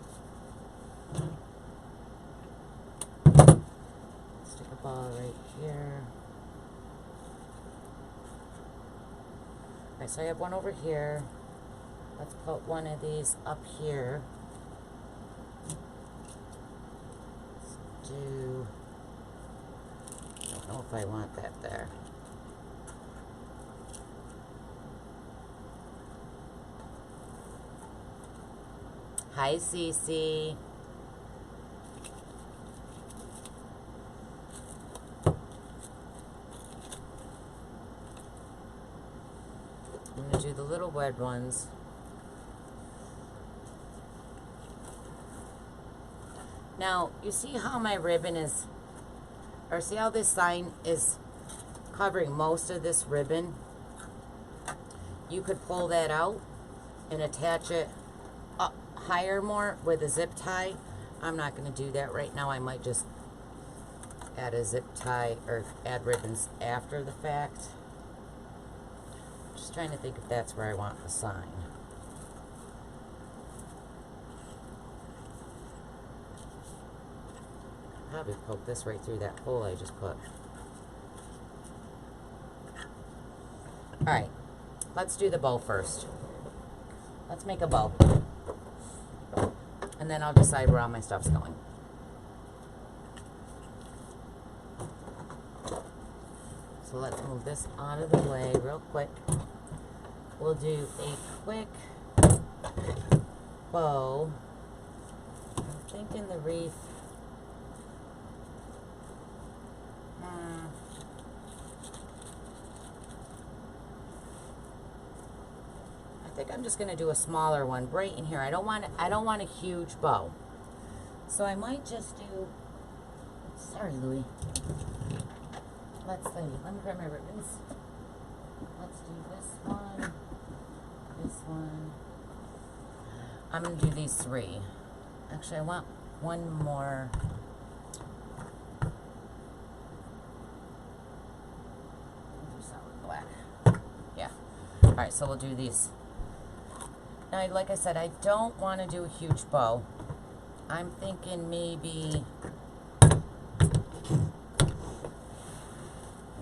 Stick a ball right here. Alright, so I have one over here. Let's put one of these up here. Let's do, I don't know if I want that there. Hi, Cece. I'm going to do the little red ones. Now, you see how my ribbon is, or see how this sign is covering most of this ribbon? You could pull that out and attach it up higher more with a zip tie. I'm not going to do that right now. I might just add a zip tie or add ribbons after the fact. Just trying to think if that's where I want the sign. Probably poke this right through that hole I just put. Alright, let's do the bow first. Let's make a bow. And then I'll decide where all my stuff's going. So let's move this out of the way real quick. We'll do a quick bow. I'm thinking the Reef. I think I'm just going to do a smaller one right in here. I don't want a huge bow. So I might just do, sorry Louie. Let's see. Let me grab my ribbons. Let's do this one. This one. I'm going to do these three. Actually, I want one more. Do solid black. Yeah. Alright, so we'll do these. Now, like I said, I don't want to do a huge bow. I'm thinking maybe, let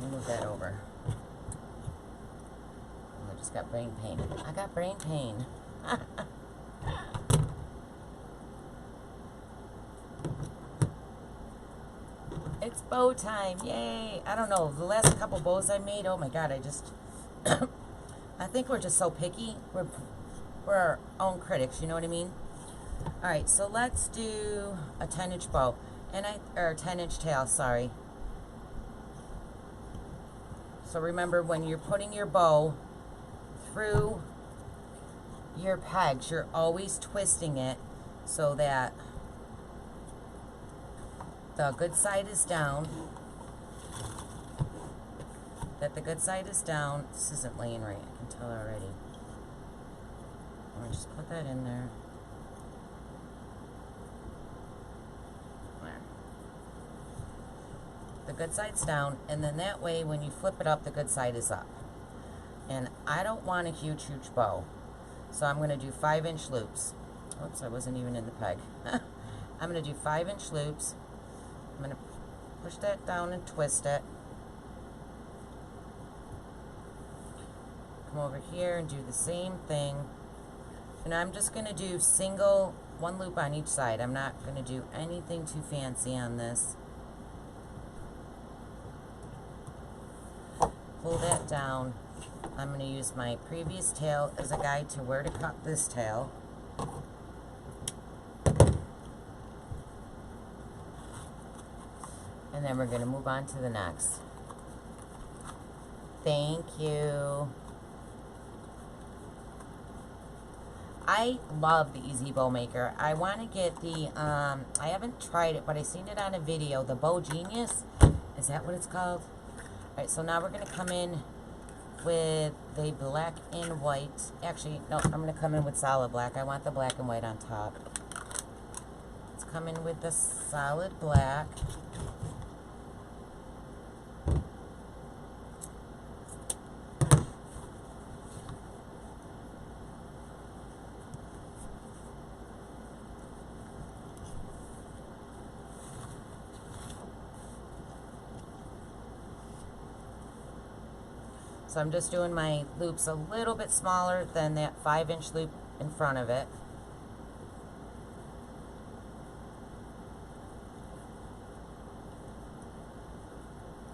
me move that over. I just got brain pain. I got brain pain. It's bow time, yay! I don't know, the last couple bows I made, oh my god, I just, I think we're just so picky. We're our own critics, you know what I mean? Alright, so let's do a 10-inch bow. Or 10-inch tail, sorry. So remember, when you're putting your bow through your pegs, you're always twisting it so that the good side is down. This isn't laying right, I can tell already. I'm going to just put that in there. There. The good side's down, and then that way when you flip it up, the good side is up. And I don't want a huge bow. So I'm going to do 5-inch loops. Oops, I wasn't even in the peg. I'm going to do 5-inch loops. I'm going to push that down and twist it. Come over here and do the same thing. And I'm just going to do single, one loop on each side. I'm not going to do anything too fancy on this. Pull that down. I'm going to use my previous tail as a guide to where to cut this tail. And then we're going to move on to the next. Thank you. I love the Easy Bow Maker. I want to get the, I haven't tried it, but I've seen it on a video, the Bow Genius. Is that what it's called? Alright, so now we're going to come in with the black and white. Actually, no, I'm going to come in with solid black. I want the black and white on top. Let's come in with the solid black. So I'm just doing my loops a little bit smaller than that 5-inch loop in front of it.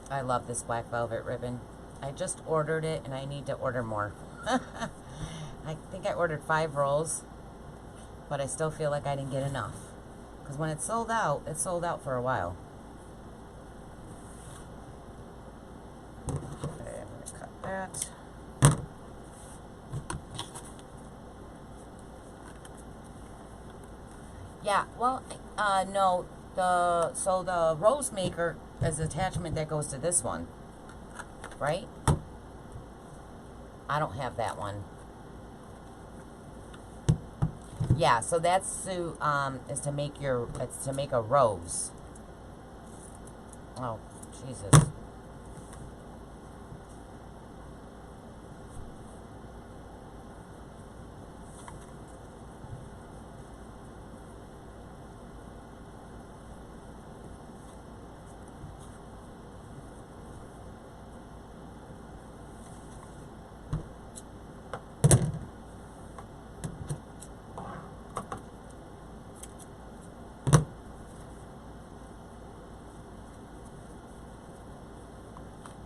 I love this black velvet ribbon. I just ordered it and I need to order more. I think I ordered 5 rolls, but I still feel like I didn't get enough. Because when it's sold out for a while. Okay, I'm going to cut that. Yeah, well, no, so the rose maker is an attachment that goes to this one, right? I don't have that one. Yeah, so that's to is to make it's to make a rose. Oh, Jesus.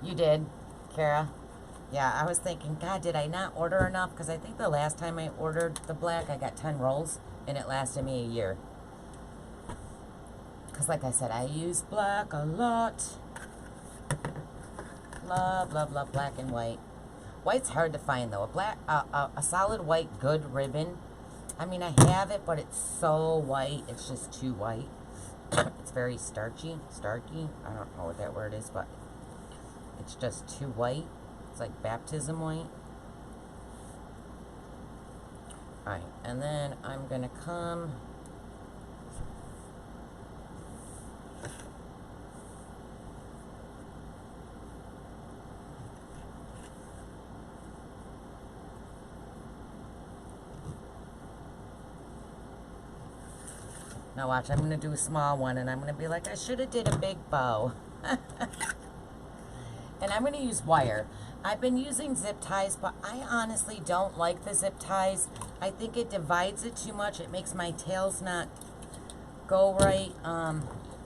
You did, Kara. Yeah, I was thinking, God, did I not order enough? Because I think the last time I ordered the black, I got 10 rolls, and it lasted me a year. Because like I said, I use black a lot. Love, love, love black and white. White's hard to find, though. A solid white, good ribbon. I mean, I have it, but it's so white. It's just too white. It's very starchy. I don't know what that word is, but it's just too white. It's like baptism white. Alright, and then I'm going to come... Now watch, I'm going to do a small one, and I'm going to be like, I should have did a big bow. And I'm going to use wire. I've been using zip ties, but I honestly don't like the zip ties. I think it divides it too much. It makes my tails not go right.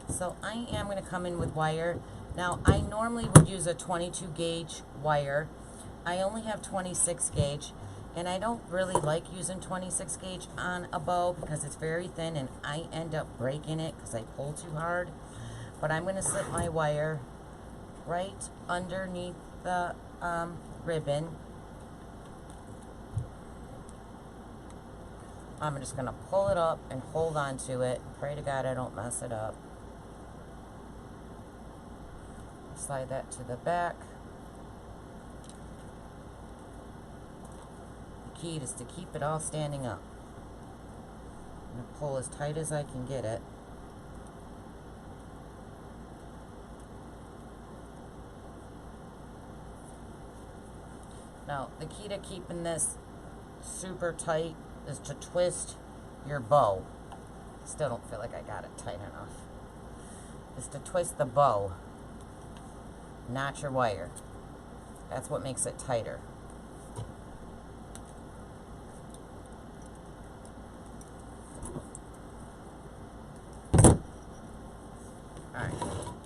So I am going to come in with wire. Now, I normally would use a 22 gauge wire. I only have 26 gauge. And I don't really like using 26 gauge on a bow because it's very thin and I end up breaking it because I pull too hard. But I'm going to slip my wire right underneath the ribbon. I'm just going to pull it up and hold on to it. Pray to God I don't mess it up. Slide that to the back. The key is to keep it all standing up. I'm going to pull as tight as I can get it. Now, the key to keeping this super tight is to twist your bow. Still don't feel like I got it tight enough. Is to twist the bow, not your wire. That's what makes it tighter. Alright,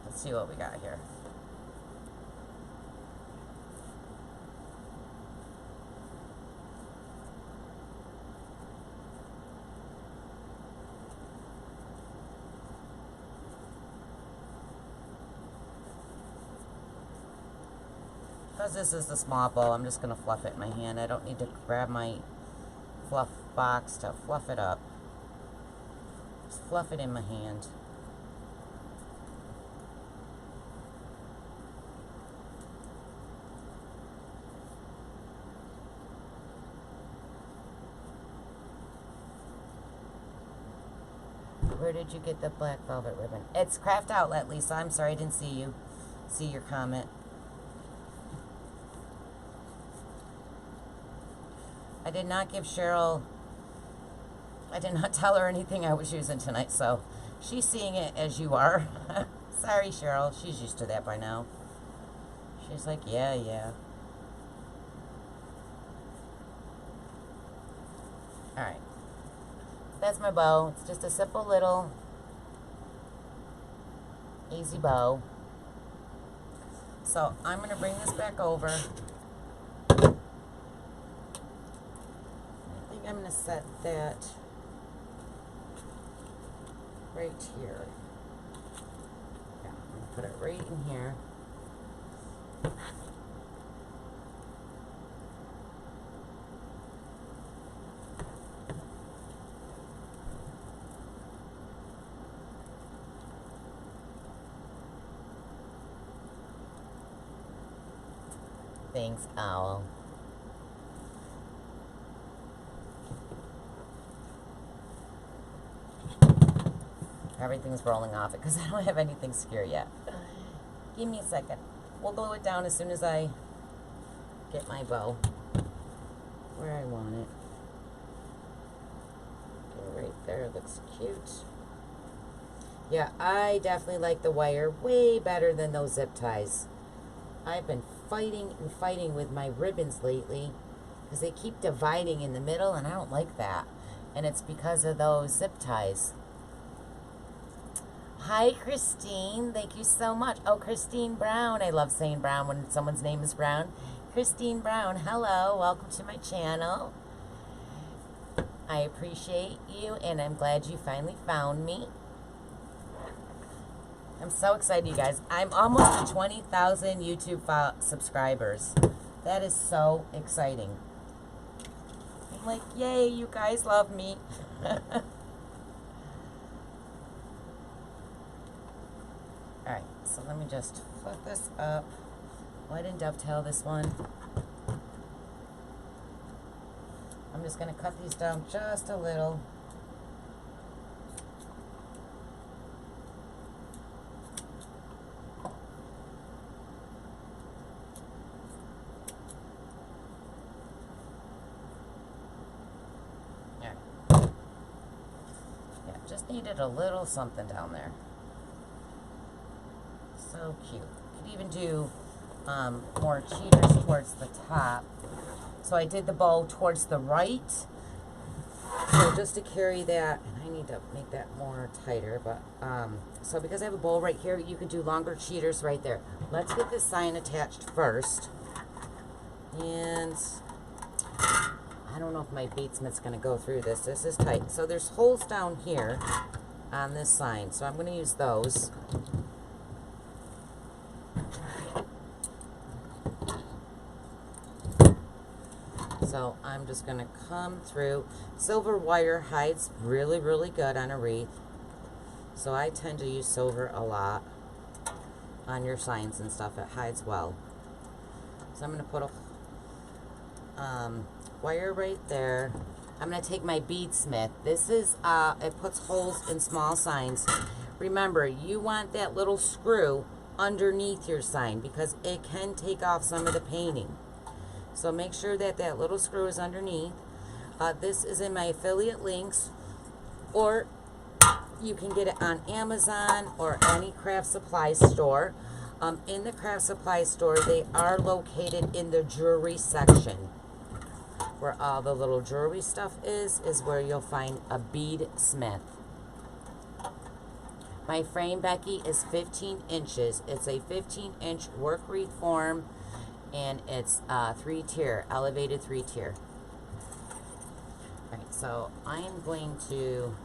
let's see what we got here. Because this is the small bow, I'm just going to fluff it in my hand. I don't need to grab my fluff box to fluff it up. Just fluff it in my hand. Where did you get the black velvet ribbon? It's Craft Outlet, Lisa. I'm sorry, I didn't see your comment. I did not give Cheryl, I did not tell her anything I was using tonight, so she's seeing it as you are. Sorry, Cheryl. She's used to that by now. She's like, yeah. Alright. That's my bow. It's just a simple little easy bow. So I'm going to bring this back over. I think I'm going to set that right here. Yeah, I'm going to put it right in here. Thanks, Owl. Everything's rolling off it because I don't have anything secure yet. Give me a second. We'll glue it down as soon as I get my bow where I want it. Okay, right there. Looks cute. Yeah, I definitely like the wire way better than those zip ties. I've been fighting and fighting with my ribbons lately because they keep dividing in the middle and I don't like that. And it's because of those zip ties. Hi, Christine. Thank you so much. Oh, Christine Brown. I love saying Brown when someone's name is Brown. Christine Brown, hello. Welcome to my channel. I appreciate you and I'm glad you finally found me. I'm so excited, you guys. I'm almost to 20,000 YouTube subscribers. That is so exciting. I'm like, yay, you guys love me. Alright, so let me just flip this up. Go ahead and dovetail this one. I'm just going to cut these down just a little. Just needed a little something down there. So cute. Could even do more cheaters towards the top. So I did the bow towards the right. So just to carry that, and I need to make that more tighter, but so because I have a bow right here, you could do longer cheaters right there. Let's get this sign attached first. And I don't know if my beadsmith's going to go through this. This is tight. So there's holes down here on this sign. So I'm going to use those. So I'm just going to come through. Silver wire hides really, really good on a wreath. So I tend to use silver a lot on your signs and stuff. It hides well. So I'm going to put a wire right there. I'm going to take my beadsmith. This is, it puts holes in small signs. Remember, you want that little screw underneath your sign because it can take off some of the painting. So make sure that that little screw is underneath. This is in my affiliate links, or you can get it on Amazon or any craft supply store. In the craft supply store, they are located in the jewelry section. Where all the little jewelry stuff is where you'll find a beadsmith. My frame, Becky, is 15 inches. It's a 15-inch work wreath form, and it's 3-tier, elevated 3-tier. Alright, so I'm going to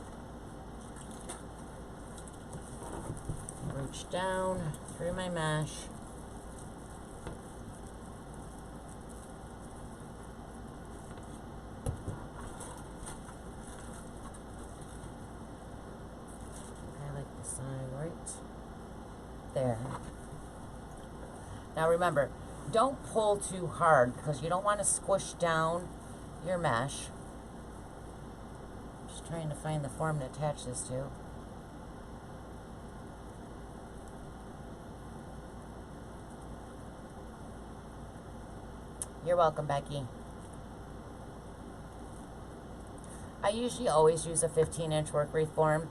reach down through my mesh. There. Now remember, don't pull too hard because you don't want to squish down your mesh. Just trying to find the form to attach this to. You're welcome, Becky. I usually always use a 15-inch work wreath form.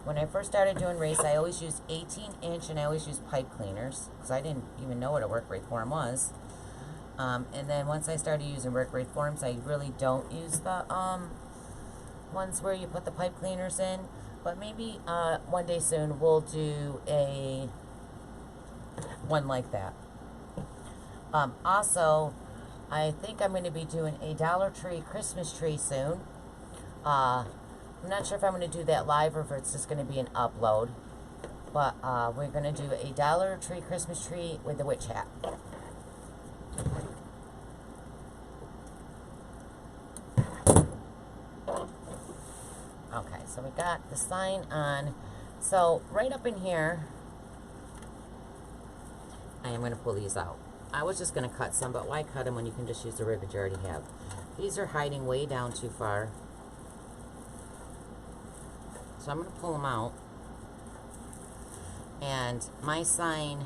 When I first started doing race, I always used 18-inch and I always used pipe cleaners because I didn't even know what a work wreath form was. And then once I started using work rate forms, I really don't use the ones where you put the pipe cleaners in. But maybe one day soon we'll do a one like that. Also, I think I'm going to be doing a Dollar Tree Christmas tree soon. I'm not sure if I'm going to do that live or if it's just going to be an upload. But we're going to do a Dollar Tree Christmas tree with the witch hat. Okay, so we got the sign on. So right up in here, I am going to pull these out. I was just going to cut some, but why cut them when you can just use the ribbon you already have? These are hiding way down too far. So I'm going to pull them out. And my sign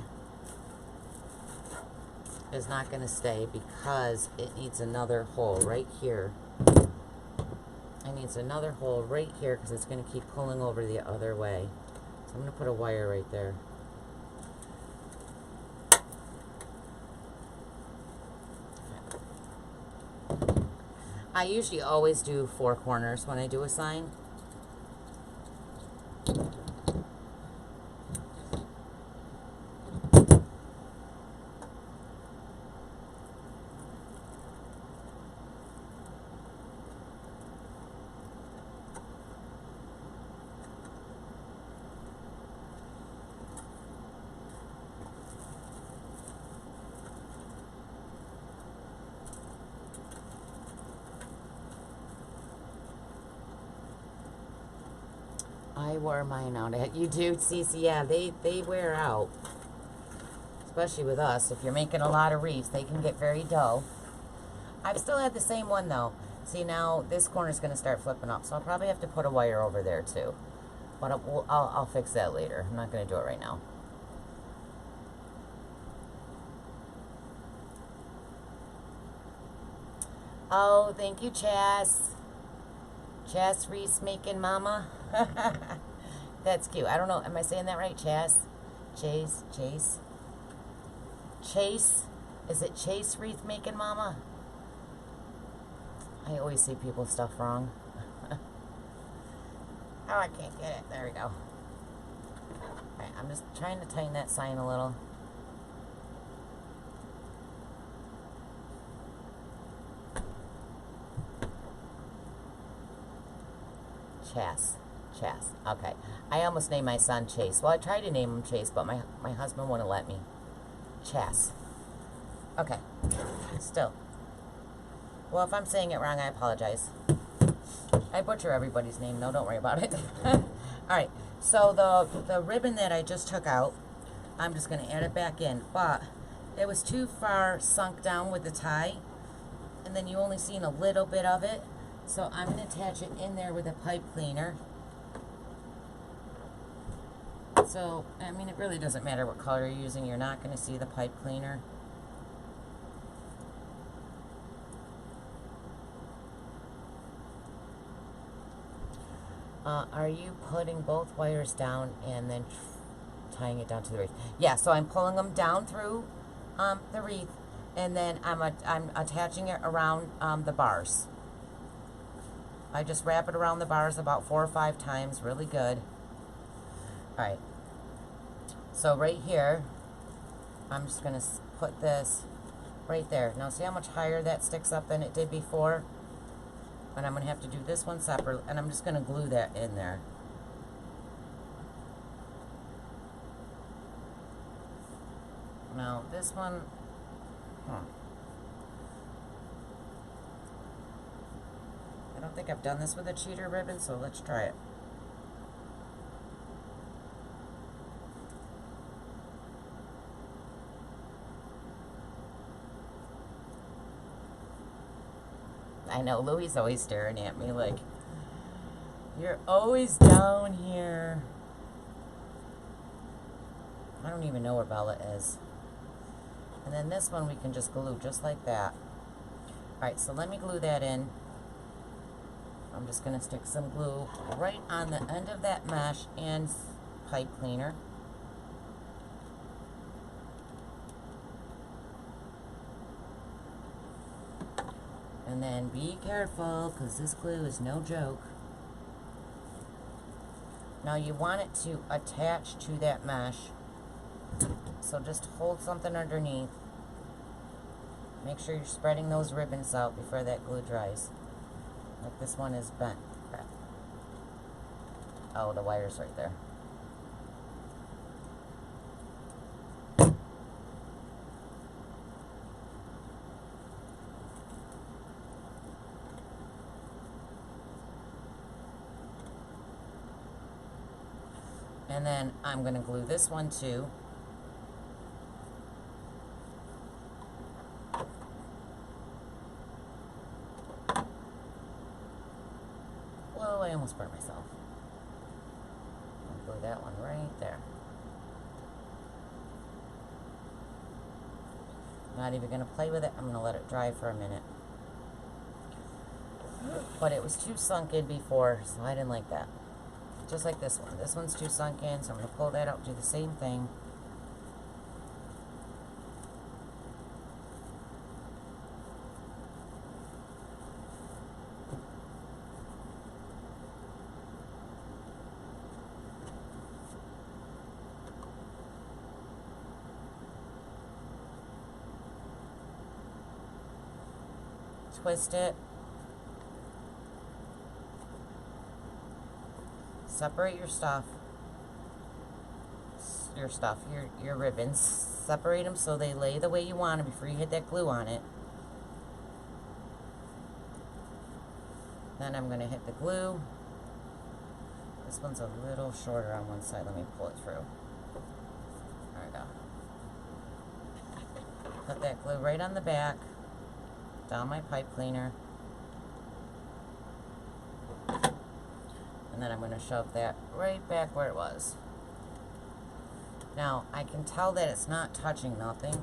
is not going to stay because it needs another hole right here. It needs another hole right here because it's going to keep pulling over the other way. So I'm going to put a wire right there. I usually always do 4 corners when I do a sign. I wore mine out. You do, Cece, yeah, they wear out. Especially with us. If you're making a lot of reefs, they can get very dull. I've still had the same one, though. See, now this corner's going to start flipping up, so I'll probably have to put a wire over there, too. But I'll fix that later. I'm not going to do it right now. Oh, thank you, Chas. Chas Reese making mama. That's cute. I don't know. Am I saying that right, Chas? Chase? Is it Chase Reese making mama? I always see people's stuff wrong. Oh, I can't get it. There we go. Alright, I'm just trying to tighten that sign a little. Chas. Okay. I almost named my son Chase. Well, I tried to name him Chase, but my husband wouldn't let me. Chas. Okay. Still. Well, if I'm saying it wrong, I apologize. I butcher everybody's name, though. Don't worry about it. Alright. So the ribbon that I just took out, I'm just going to add it back in. But it was too far sunk down with the tie. And then you only seen a little bit of it. So I'm going to attach it in there with a pipe cleaner. So, I mean, it really doesn't matter what color you're using. You're not going to see the pipe cleaner. Are you putting both wires down and then tying it down to the wreath? Yeah, so I'm pulling them down through the wreath, and then I'm attaching it around the bars. I just wrap it around the bars about 4 or 5 times, really good. Alright, so right here, I'm just going to put this right there. Now see how much higher that sticks up than it did before? And I'm going to have to do this one separate, and I'm just going to glue that in there. Now this one, I don't think I've done this with a cheater ribbon, so let's try it. I know, Louie's always staring at me like, you're always down here. I don't even know where Bella is. And then this one we can just glue just like that. Alright, so let me glue that in. I'm just going to stick some glue right on the end of that mesh and pipe cleaner. And then be careful, because this glue is no joke. Now you want it to attach to that mesh. So just hold something underneath. Make sure you're spreading those ribbons out before that glue dries. Like this one is bent. Crap. Oh, the wire's right there. And then I'm going to glue this one too. Whoa, I almost burnt myself. I'll glue that one right there. Not even going to play with it. I'm going to let it dry for a minute. But it was too sunk in before, so I didn't like that. Just like this one. This one's too sunk in, so I'm going to pull that out and do the same thing. Twist it. Separate your stuff, your ribbons. Separate them so they lay the way you want them before you hit that glue on it. Then I'm going to hit the glue. This one's a little shorter on one side. Let me pull it through. There we go. Put that glue right on the back, down my pipe cleaner. And then I'm going to shove that right back where it was. Now, I can tell that it's not touching nothing.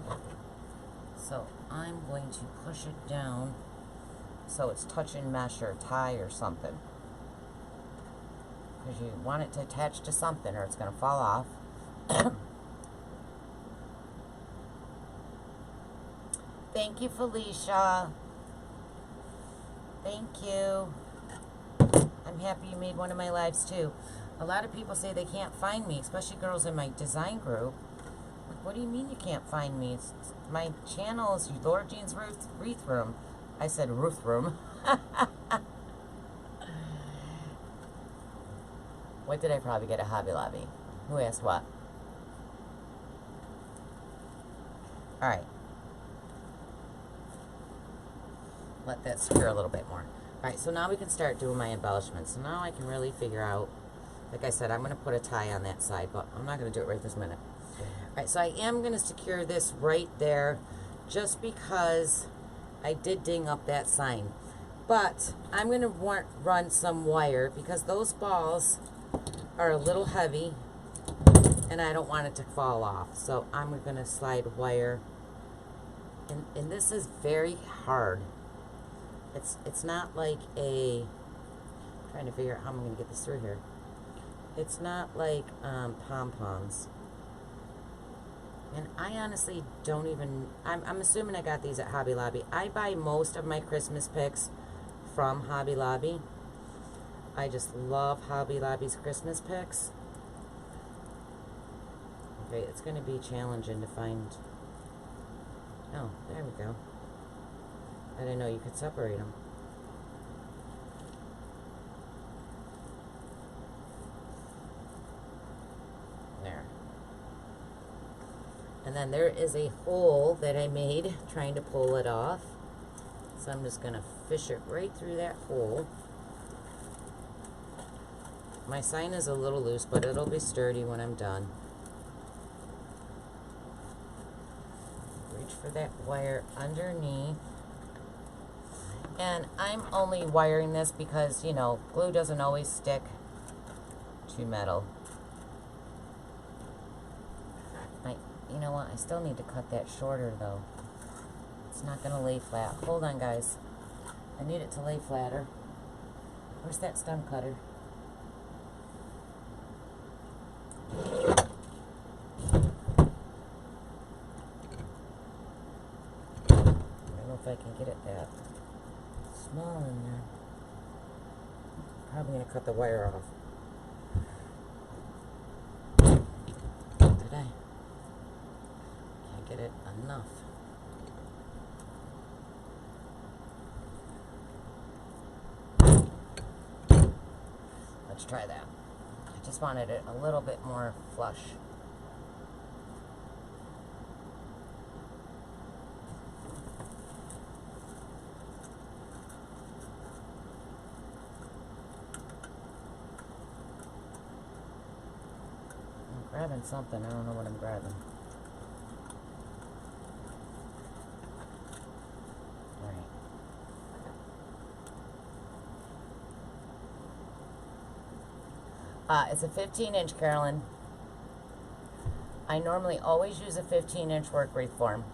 So I'm going to push it down so it's touching mesh or tie or something. Because you want it to attach to something or it's going to fall off. Thank you, Felicia. Thank you. I'm happy you made one of my lives too. A lot of people say they can't find me, especially girls in my design group. Like, what do you mean you can't find me? My channel is LauraJeansWreathRoom. I said ReefRoom. What did I probably get at Hobby Lobby? Who asked what? Alright. Let that secure a little bit more. Alright, so now we can start doing my embellishments. So now I can really figure out, like I said, I'm going to put a tie on that side, but I'm not going to do it right this minute. Alright, so I am going to secure this right there just because I did ding up that sign. But I'm going to run some wire because those balls are a little heavy and I don't want it to fall off. So I'm going to slide wire. And this is very hard. It's not like a, I'm trying to figure out how I'm going to get this through here. It's not like pom-poms. And I honestly don't even, I'm assuming I got these at Hobby Lobby. I buy most of my Christmas picks from Hobby Lobby. I just love Hobby Lobby's Christmas picks. Okay, it's going to be challenging to find, oh, there we go. I didn't know you could separate them. There. And then there is a hole that I made trying to pull it off. So I'm just going to fish it right through that hole. My sign is a little loose, but it'll be sturdy when I'm done. Reach for that wire underneath. And I'm only wiring this because, you know, glue doesn't always stick to metal. You know what? I still need to cut that shorter, though. It's not going to lay flat. Hold on, guys. I need it to lay flatter. Where's that stem cutter? I don't know if I can get it that. small in there. Probably gonna cut the wire off. Did I? Can't get it enough. Let's try that. I just wanted it a little bit more flush. I'm grabbing something. I don't know what I'm grabbing. It's a 15-inch, Carolyn. I normally always use a 15-inch work wreath form.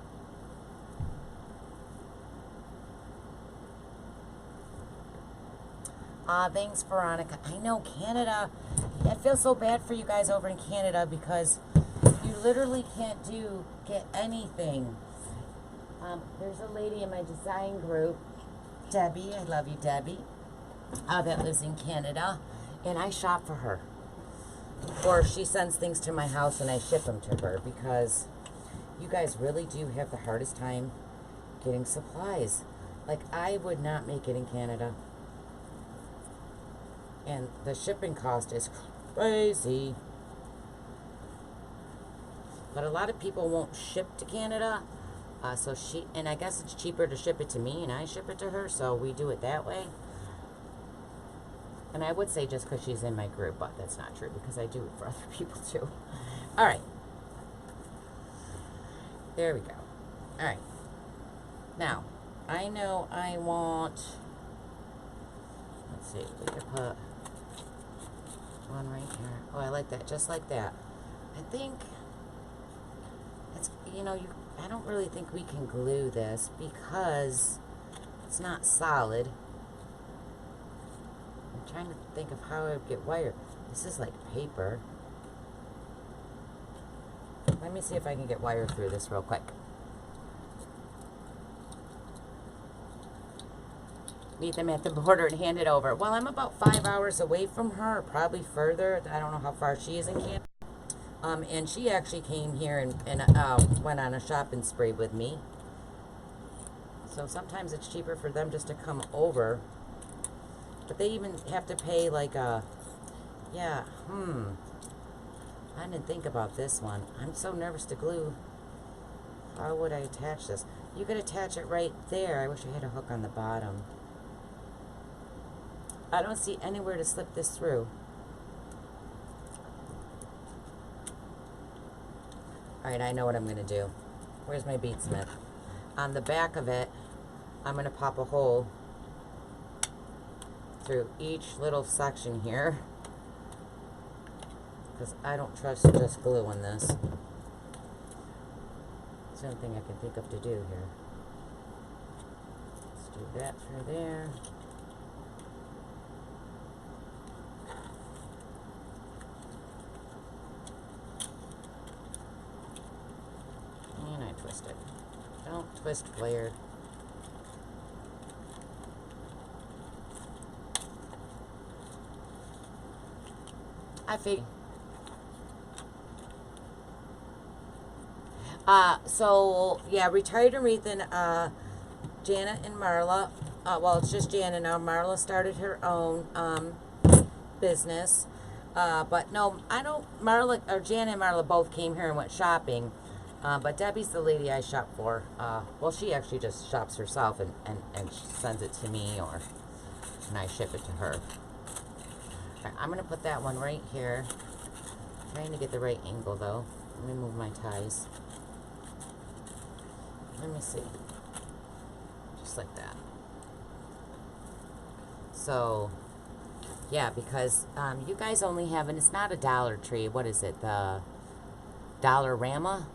Thanks, Veronica. I know, Canada. I feel so bad for you guys over in Canada because you literally can't get anything. There's a lady in my design group, Debbie. I love you, Debbie. That lives in Canada. And I shop for her. Or she sends things to my house and I ship them to her because you guys really do have the hardest time getting supplies. Like, I would not make it in Canada. And the shipping cost is crazy. But a lot of people won't ship to Canada. And I guess it's cheaper to ship it to me and I ship it to her. So we do it that way. And I would say just because she's in my group, but that's not true because I do it for other people too. All right. There we go. All right. Now, I know I want, let's see, we could put one right here. Oh, I like that, just like that. I think, it's, you know, I don't really think we can glue this because it's not solid. I'm trying to think of how I would get wire. This is like paper. Let me see if I can get wire through this real quick. Meet them at the border and hand it over. Well, I'm about 5 hours away from her, probably further. I don't know how far she is in Canada. And she actually came here and went on a shopping spree with me. So sometimes it's cheaper for them just to come over. But they even have to pay like a, yeah, I didn't think about this one. I'm so nervous to glue. How would I attach this? You could attach it right there. I wish I had a hook on the bottom. I don't see anywhere to slip this through. Alright, I know what I'm going to do. Where's my beadsmith? On the back of it, I'm going to pop a hole through each little section here because I don't trust just gluing this. It's the only thing I can think of to do here. Let's do that through there. And I twist it. Don't twist flared. I figured. So, yeah, Retired and Wreath and Janet and Marla. Well, it's just Janet now. Marla started her own business. But no, I don't. Marla, or Janet and Marla both came here and went shopping. But Debbie's the lady I shop for. Well, she actually just shops herself and she sends it to me and I ship it to her. Right, I'm going to put that one right here. Trying to get the right angle though. Let me move my ties. Let me see. Just like that. So, yeah, because you guys only have, and it's not a Dollar Tree. What is it? The Dollarama?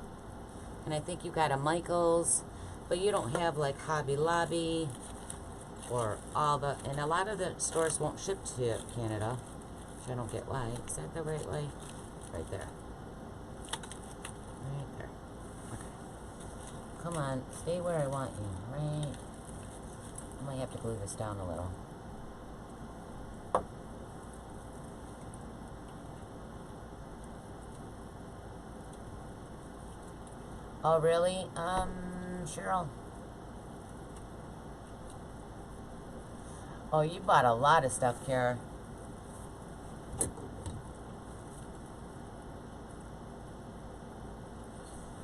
And I think you got a Michael's, but you don't have like Hobby Lobby or all the, and a lot of the stores won't ship to Canada, which I don't get why. Is that the right way? Right there. Right there. Okay. Come on, stay where I want you. Right I might have to glue this down a little. Oh, really? Cheryl. Oh, you bought a lot of stuff, Kara.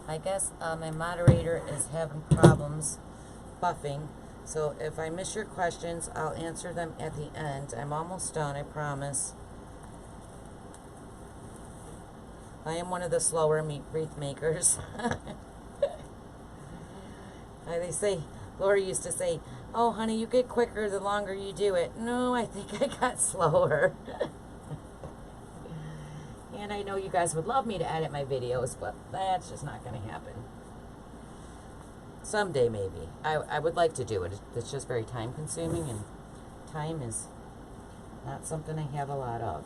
I guess my moderator is having problems buffing. So if I miss your questions, I'll answer them at the end. I'm almost done, I promise. I am one of the slower wreath makers. They say, Laura used to say, oh, honey, you get quicker the longer you do it. No, I think I got slower. And I know you guys would love me to edit my videos, but that's just not going to happen. Someday, maybe. I would like to do it. It's just very time consuming, and time is not something I have a lot of.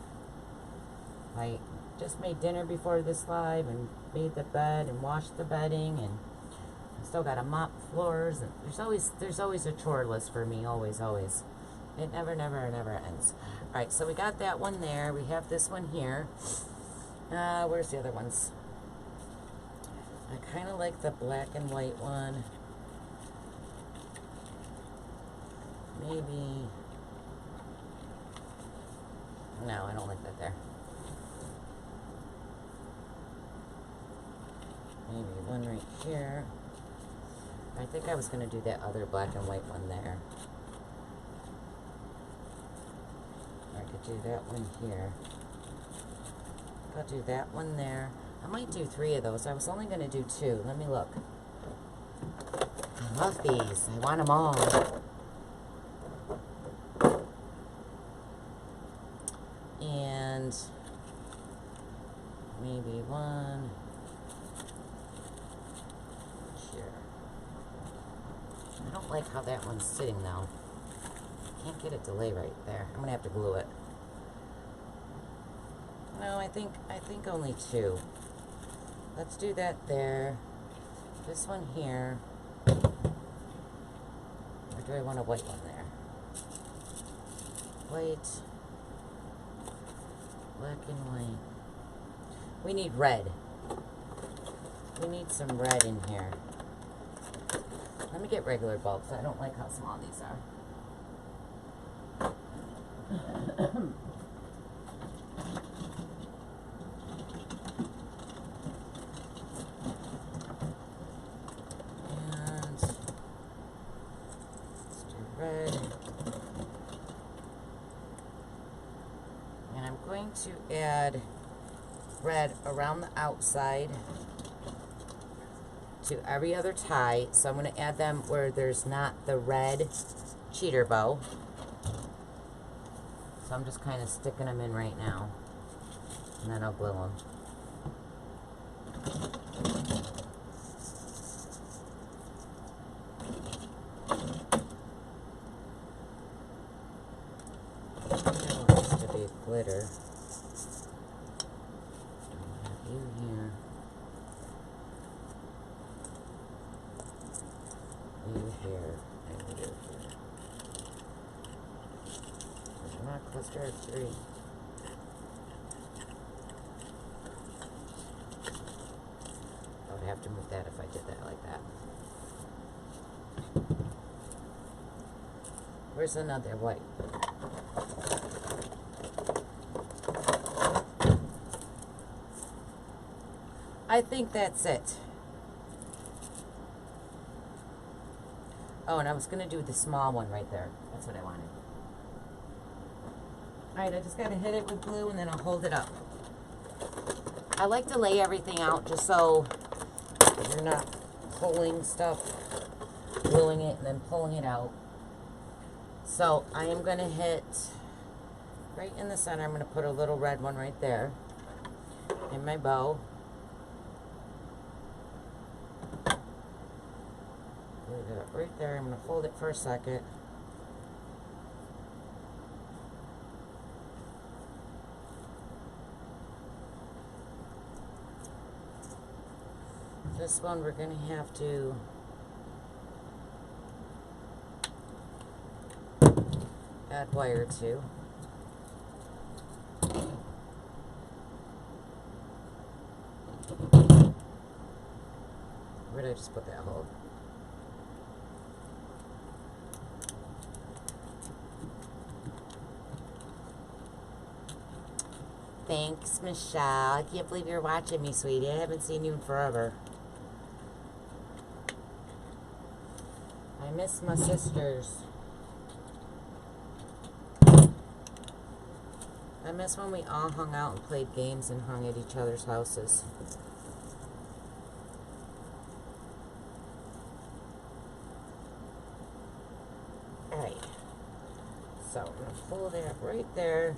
I just made dinner before this live and made the bed and washed the bedding, and I still got to mop floors, and there's always a chore list for me, always. It never ends. All right, so we got that one there. We have this one here. Where's the other ones? I kind of like the black and white one. Maybe. No, I don't like that there. Maybe one right here. I think I was going to do that other black and white one there. I could do that one here. I'll do that one there. I might do 3 of those. I was only going to do 2. Let me look. I love these. I want them all. And maybe one here. I don't like how that one's sitting though. Can't get it to lay right there. I'm going to have to glue it. No, I think only 2. Let's do that there. This one here. Or do I want a white one there? White. Black and white. We need red. We need some red in here. Let me get regular bulbs. I don't like how small these are. To add red around the outside to every other tie. So I'm going to add them where there's not the red cheater bow. So I'm just kind of sticking them in right now. And then I'll glue them. That wants to be glitter. Cluster of 3. I would have to move that if I did that like that. Where's another white? I think that's it. Oh, and I was going to do the small one right there. That's what I wanted. Alright, I just got to hit it with glue and then I'll hold it up. I like to lay everything out just so you're not pulling stuff, gluing it and then pulling it out. So I am going to hit right in the center. I'm going to put a little red one right there in my bow. Leave it right there. I'm going to hold it for a second. This one we're going to have to add wire to. Where did I just put that hole? Thanks, Michelle. I can't believe you're watching me, sweetie. I haven't seen you in forever. I miss my sisters. I miss when we all hung out and played games and hung at each other's houses. Alright. So I'm going to fold it up right there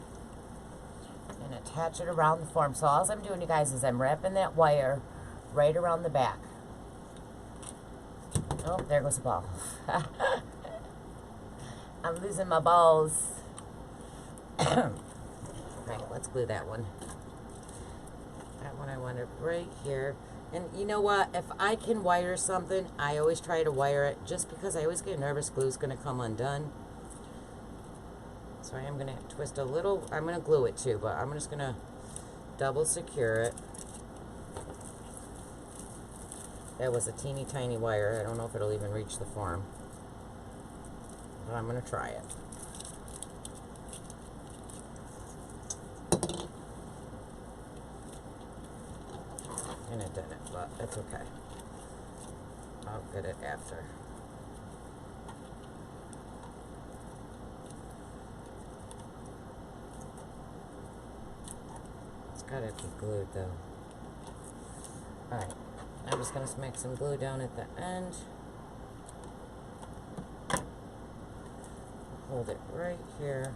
and attach it around the form. So all I'm doing, you guys, is I'm wrapping that wire right around the back. Oh, there goes the ball. I'm losing my balls. Alright, let's glue that one. That one I want it right here. And you know what? If I can wire something, I always try to wire it, just because I always get nervous glue's going to come undone. So I am going to twist a little. I'm going to glue it too, but I'm just going to double secure it. That was a teeny tiny wire. I don't know if it'll even reach the form, but I'm going to try it. And it didn't, but that's okay. I'll get it after. It's gotta be glued though. Alright, I'm just gonna smack some glue down at the end. Hold it right here.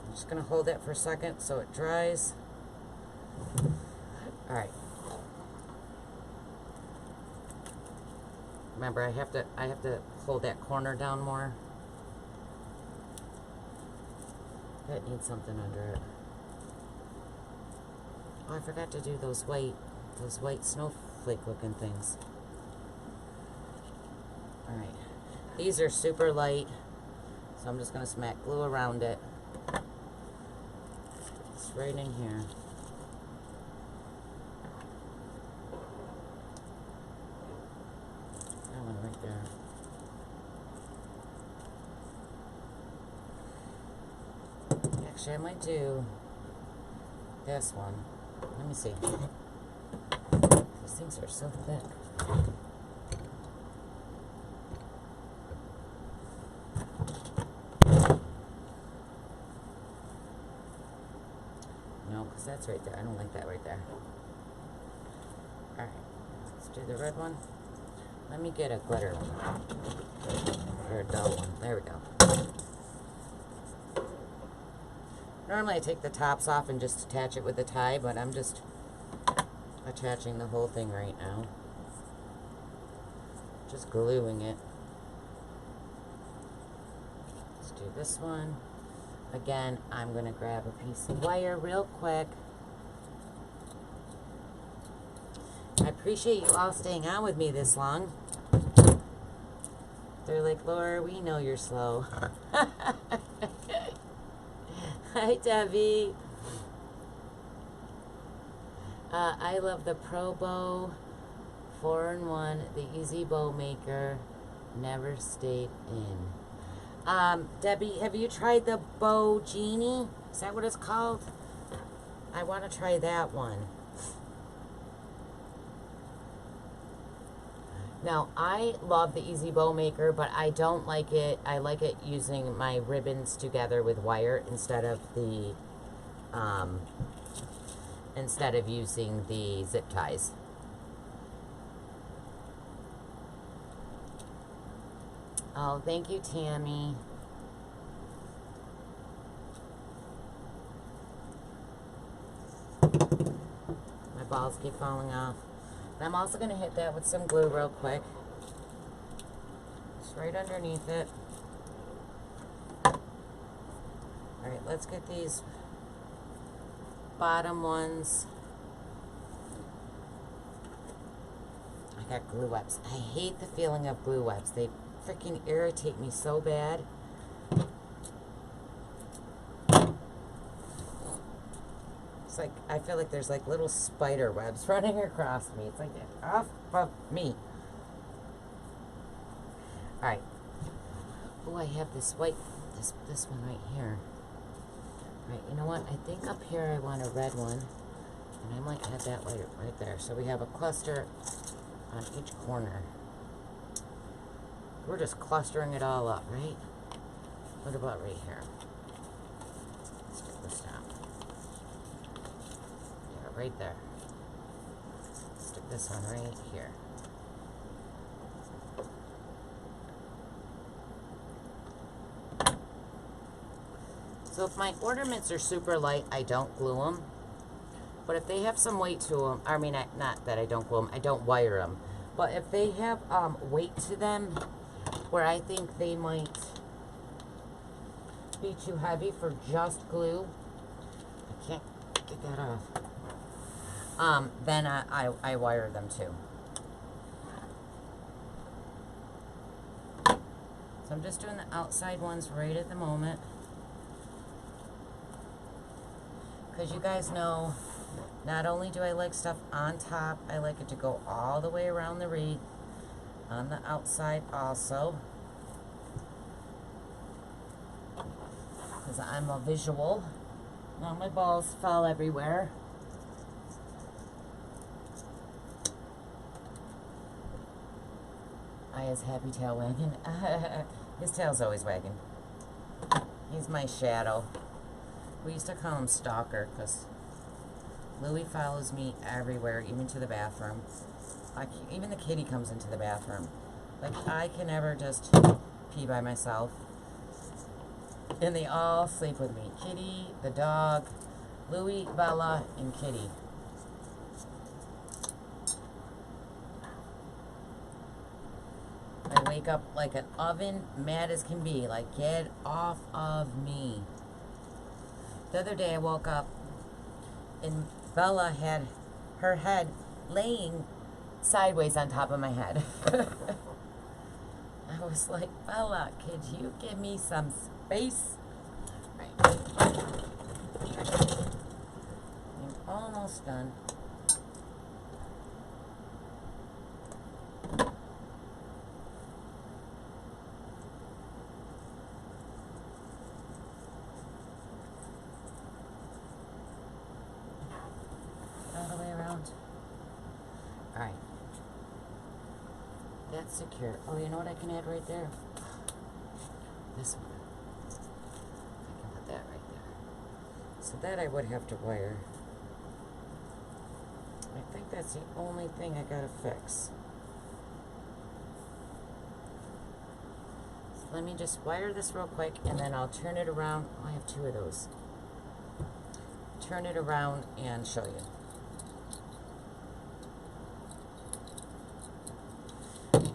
I'm just going to hold that for a second so it dries. Alright. Remember, I have to hold that corner down more. That needs something under it. Oh, I forgot to do those white snowflake looking things. Alright. These are super light, so I'm just going to smack glue around it. It's right in here. That one right there. Actually, I might do this one. Let me see. These things are so thick. No, because that's right there. I don't like that right there. Alright, let's do the red one. Let me get a glitter one. Or a dull one. There we go. Normally I take the tops off and just attach it with a tie, but I'm just attaching the whole thing right now. Just gluing it. Let's do this one. Again, I'm going to grab a piece of wire real quick. I appreciate you all staying on with me this long. They're like, Laura, we know you're slow. Hi, Debbie. I love the Pro Bow 4-in-1, the Easy Bow Maker. Never stayed in. Debbie, have you tried the Bow Genie? Is that what it's called? I want to try that one. Now, I love the Easy Bow Maker, but I don't like it. I like it using my ribbons together with wire instead of the, using the zip ties. Oh, thank you, Tammy. My balls keep falling off. And I'm also going to hit that with some glue real quick. Just right underneath it. Alright, let's get these bottom ones. I I got glue webs. I hate the feeling of glue webs. They freaking irritate me so bad. It's like, I feel like there's like little spider webs running across me. It's like, get off of me. Alright. Oh, I have this white, this one right here. Alright, you know what? I think up here I want a red one. And I might have that right there. So we have a cluster on each corner. We're just clustering it all up, right? What about right here? Stick this down. Yeah, right there. Stick this one right here. So if my ornaments are super light, I don't glue them. But if they have some weight to them, I mean, not that I don't glue them, I don't wire them. But if they have weight to them, where I think they might be too heavy for just glue, I can't get that off, then I wire them too. So I'm just doing the outside ones right at the moment. Because you guys know, not only do I like stuff on top, I like it to go all the way around the wreath, on the outside also. Because I'm a visual. Now my balls fall everywhere. Aya's happy tail wagging. His tail's always wagging. He's my shadow. We used to call him Stalker because Louie follows me everywhere, even to the bathroom. Even the kitty comes into the bathroom. Like, I can never just pee by myself. And they all sleep with me. Kitty, the dog, Louie, Bella, and Kitty. I wake up like an oven, mad as can be. Like, get off of me. The other day I woke up and Bella had her head laying sideways on top of my head. I was like, Bella, could you give me some space? Right. I'm almost done. Alright. That's secure. Oh, you know what I can add right there? This one. I can put that right there. So that I would have to wire. I think that's the only thing I gotta fix. So let me just wire this real quick and then I'll turn it around. Oh, I have two of those. Turn it around and show you.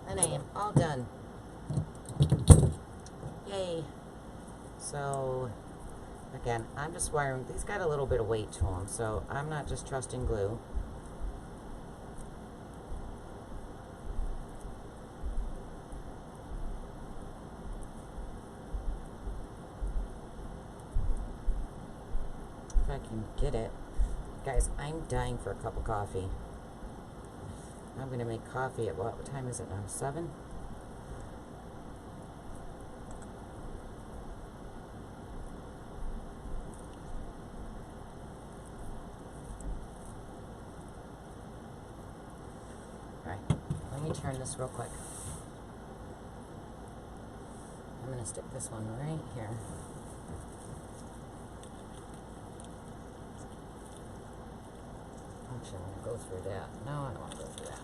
And I am all done. Yay. So, again, I'm just wiring. These got a little bit of weight to them, so I'm not just trusting glue. If I can get it. Guys, I'm dying for a cup of coffee. I'm going to make coffee at what time is it now? 7? Alright, let me turn this real quick. I'm going to stick this one right here. Actually, I'm going to go through that. No, I don't want to go through that.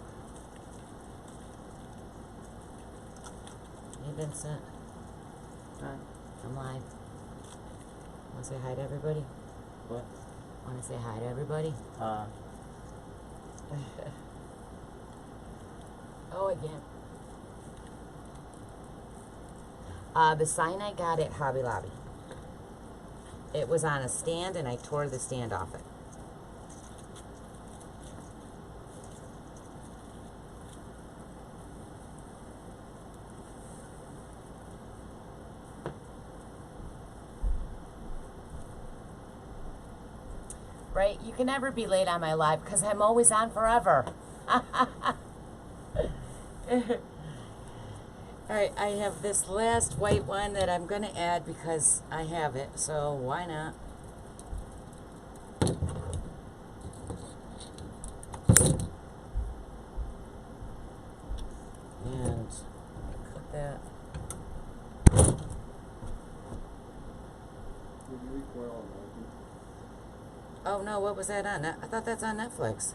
Hey, Vincent. Hi. I'm live. Want to say hi to everybody? What? Want to say hi to everybody? Oh, again. The sign I got at Hobby Lobby. It was on a stand, and I tore the stand off it. Right? You can never be late on my live because I'm always on forever. Alright, I have this last white one that I'm going to add because I have it, so why not? And cut that. Oh no, what was that on? I thought that's on Netflix.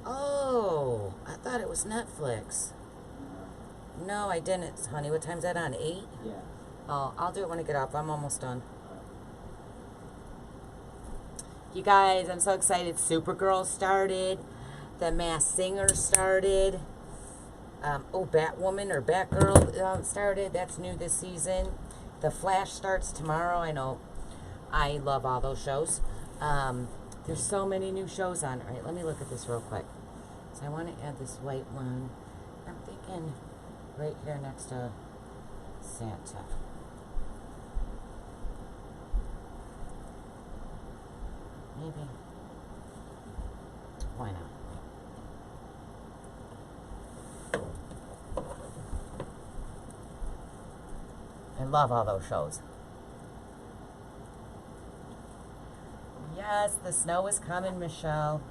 Oh, I thought it was Netflix. No, I didn't, honey. What time's that on? 8? Yeah. Oh, I'll do it when I get off. I'm almost done. You guys, I'm so excited. Supergirl started. The Masked Singer started. Batwoman or Batgirl started. That's new this season. The Flash starts tomorrow. I know. I love all those shows. There's so many new shows on. All right, let me look at this real quick. So I want to add this white one. I'm thinking right here next to Santa. Maybe. Why not? I love all those shows. Yes, the snow is coming, Michelle.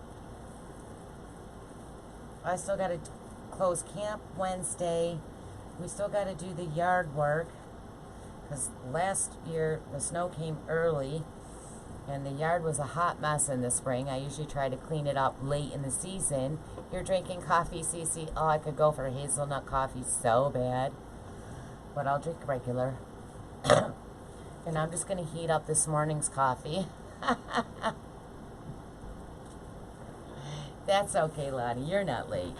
I still got to close camp Wednesday. We still got to do the yard work because last year the snow came early and the yard was a hot mess in the spring. I usually try to clean it up late in the season. You're drinking coffee, Cece? Oh, I could go for hazelnut coffee so bad. But I'll drink regular. And I'm just going to heat up this morning's coffee. That's okay, Lonnie. You're not late.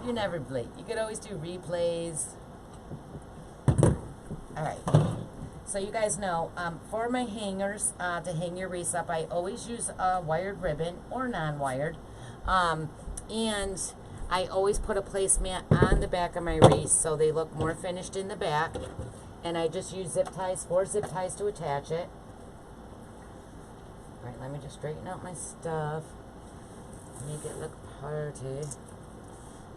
You're never late. You could always do replays. Alright. So you guys know, for my hangers, to hang your wreaths up, I always use a wired ribbon or non-wired. And I always put a placemat on the back of my wreaths so they look more finished in the back. And I just use zip ties, 4 zip ties to attach it. Alright, let me just straighten out my stuff. Make it look pretty.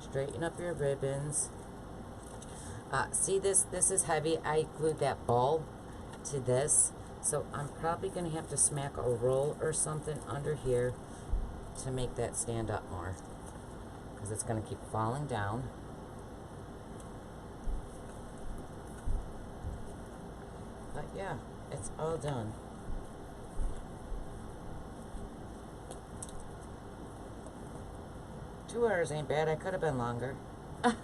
Straighten up your ribbons. See this is heavy. I glued that ball to this. So I'm probably going to have to smack a roll or something under here to make that stand up more. Because it's going to keep falling down. But yeah, it's all done. Two hours ain't bad. I could have been longer. Pan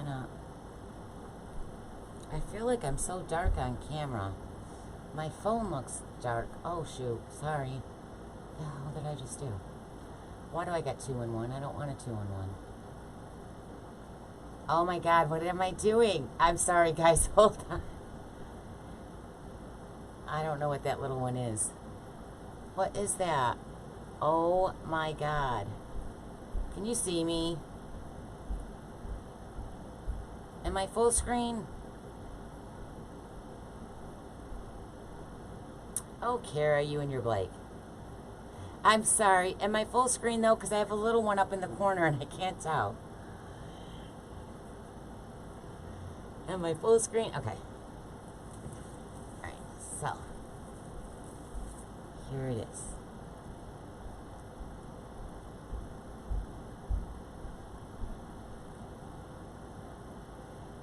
up. I feel like I'm so dark on camera. My phone looks dark. Oh shoot, sorry. The hell did I just do? Why do I got 2-in-1? I don't want a 2-in-1. Oh my god, what am I doing? I'm sorry guys, hold on. I don't know what that little one is. What is that? Oh my god. Can you see me? Am I full screen? Oh, Kara, you and your Blake. I'm sorry. Am I full screen though? Because I have a little one up in the corner and I can't tell. Am I full screen? Okay. Alright, so. Here it is.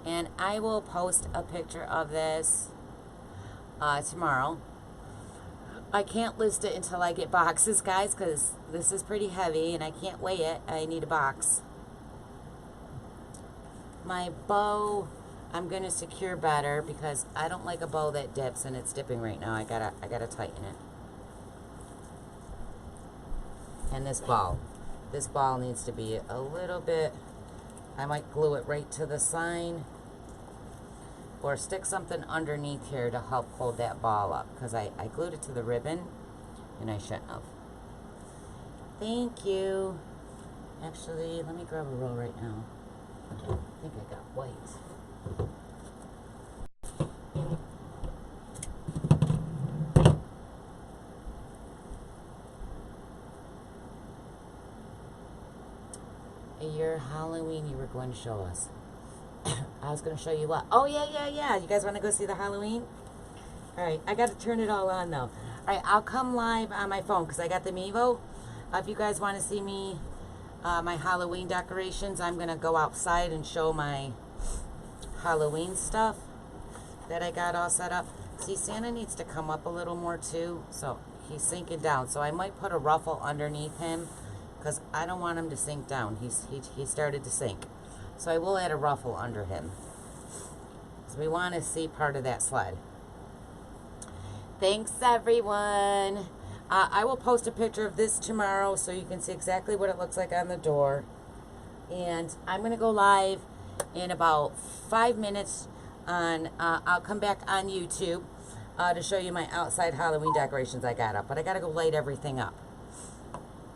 And I will post a picture of this tomorrow. I can't list it until I get boxes, guys, because this is pretty heavy and I can't weigh it. I need a box. My bow, I'm going to secure better because I don't like a bow that dips, and it's dipping right now. I gotta tighten it. And this ball needs to be a little bit, I might glue it right to the sign or stick something underneath here to help hold that ball up, because I glued it to the ribbon and I shouldn't have. Thank you. Actually, let me grab a roll right now. I think I got white. Halloween you were going to show us? I was going to show you what? Oh, yeah. You guys want to go see the Halloween? All right, I got to turn it all on, though. All right, I'll come live on my phone because I got the Mevo. If you guys want to see me, my Halloween decorations, I'm going to go outside and show my Halloween stuff that I got all set up. See, Santa needs to come up a little more, too, so he's sinking down. So I might put a ruffle underneath him because I don't want him to sink down. He started to sink. So I will add a ruffle under him. So we want to see part of that sled. Thanks, everyone. I will post a picture of this tomorrow so you can see exactly what it looks like on the door. And I'm going to go live in about 5 minutes on, I'll come back on YouTube to show you my outside Halloween decorations I got up. But I got to go light everything up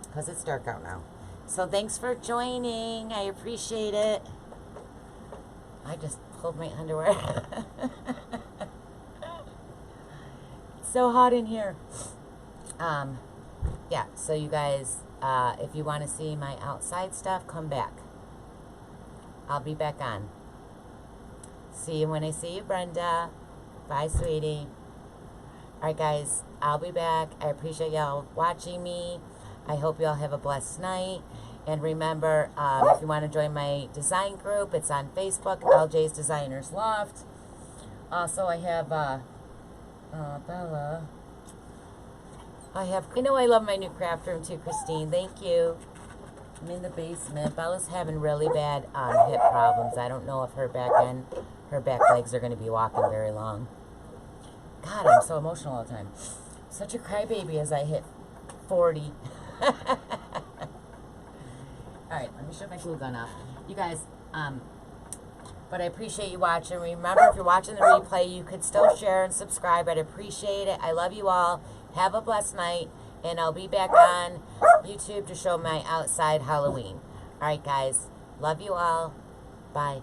because it's dark out now. So thanks for joining. I appreciate it. I just pulled my underwear. It's so hot in here. Yeah, so you guys, if you want to see my outside stuff, come back. I'll be back on. See you when I see you, Brenda. Bye, sweetie. All right, guys, I'll be back. I appreciate y'all watching me. I hope y'all have a blessed night. And remember, if you want to join my design group, it's on Facebook, LJ's Designers Loft. Also, I have, Bella. I know I love my new craft room too, Christine. Thank you. I'm in the basement. Bella's having really bad hip problems. I don't know if her back legs are going to be walking very long. God, I'm so emotional all the time. Such a crybaby as I hit 40. Alright, let me shut my glue gun off. You guys, but I appreciate you watching. Remember, if you're watching the replay, you could still share and subscribe. I'd appreciate it. I love you all. Have a blessed night. And I'll be back on YouTube to show my outside Halloween. Alright, guys. Love you all. Bye.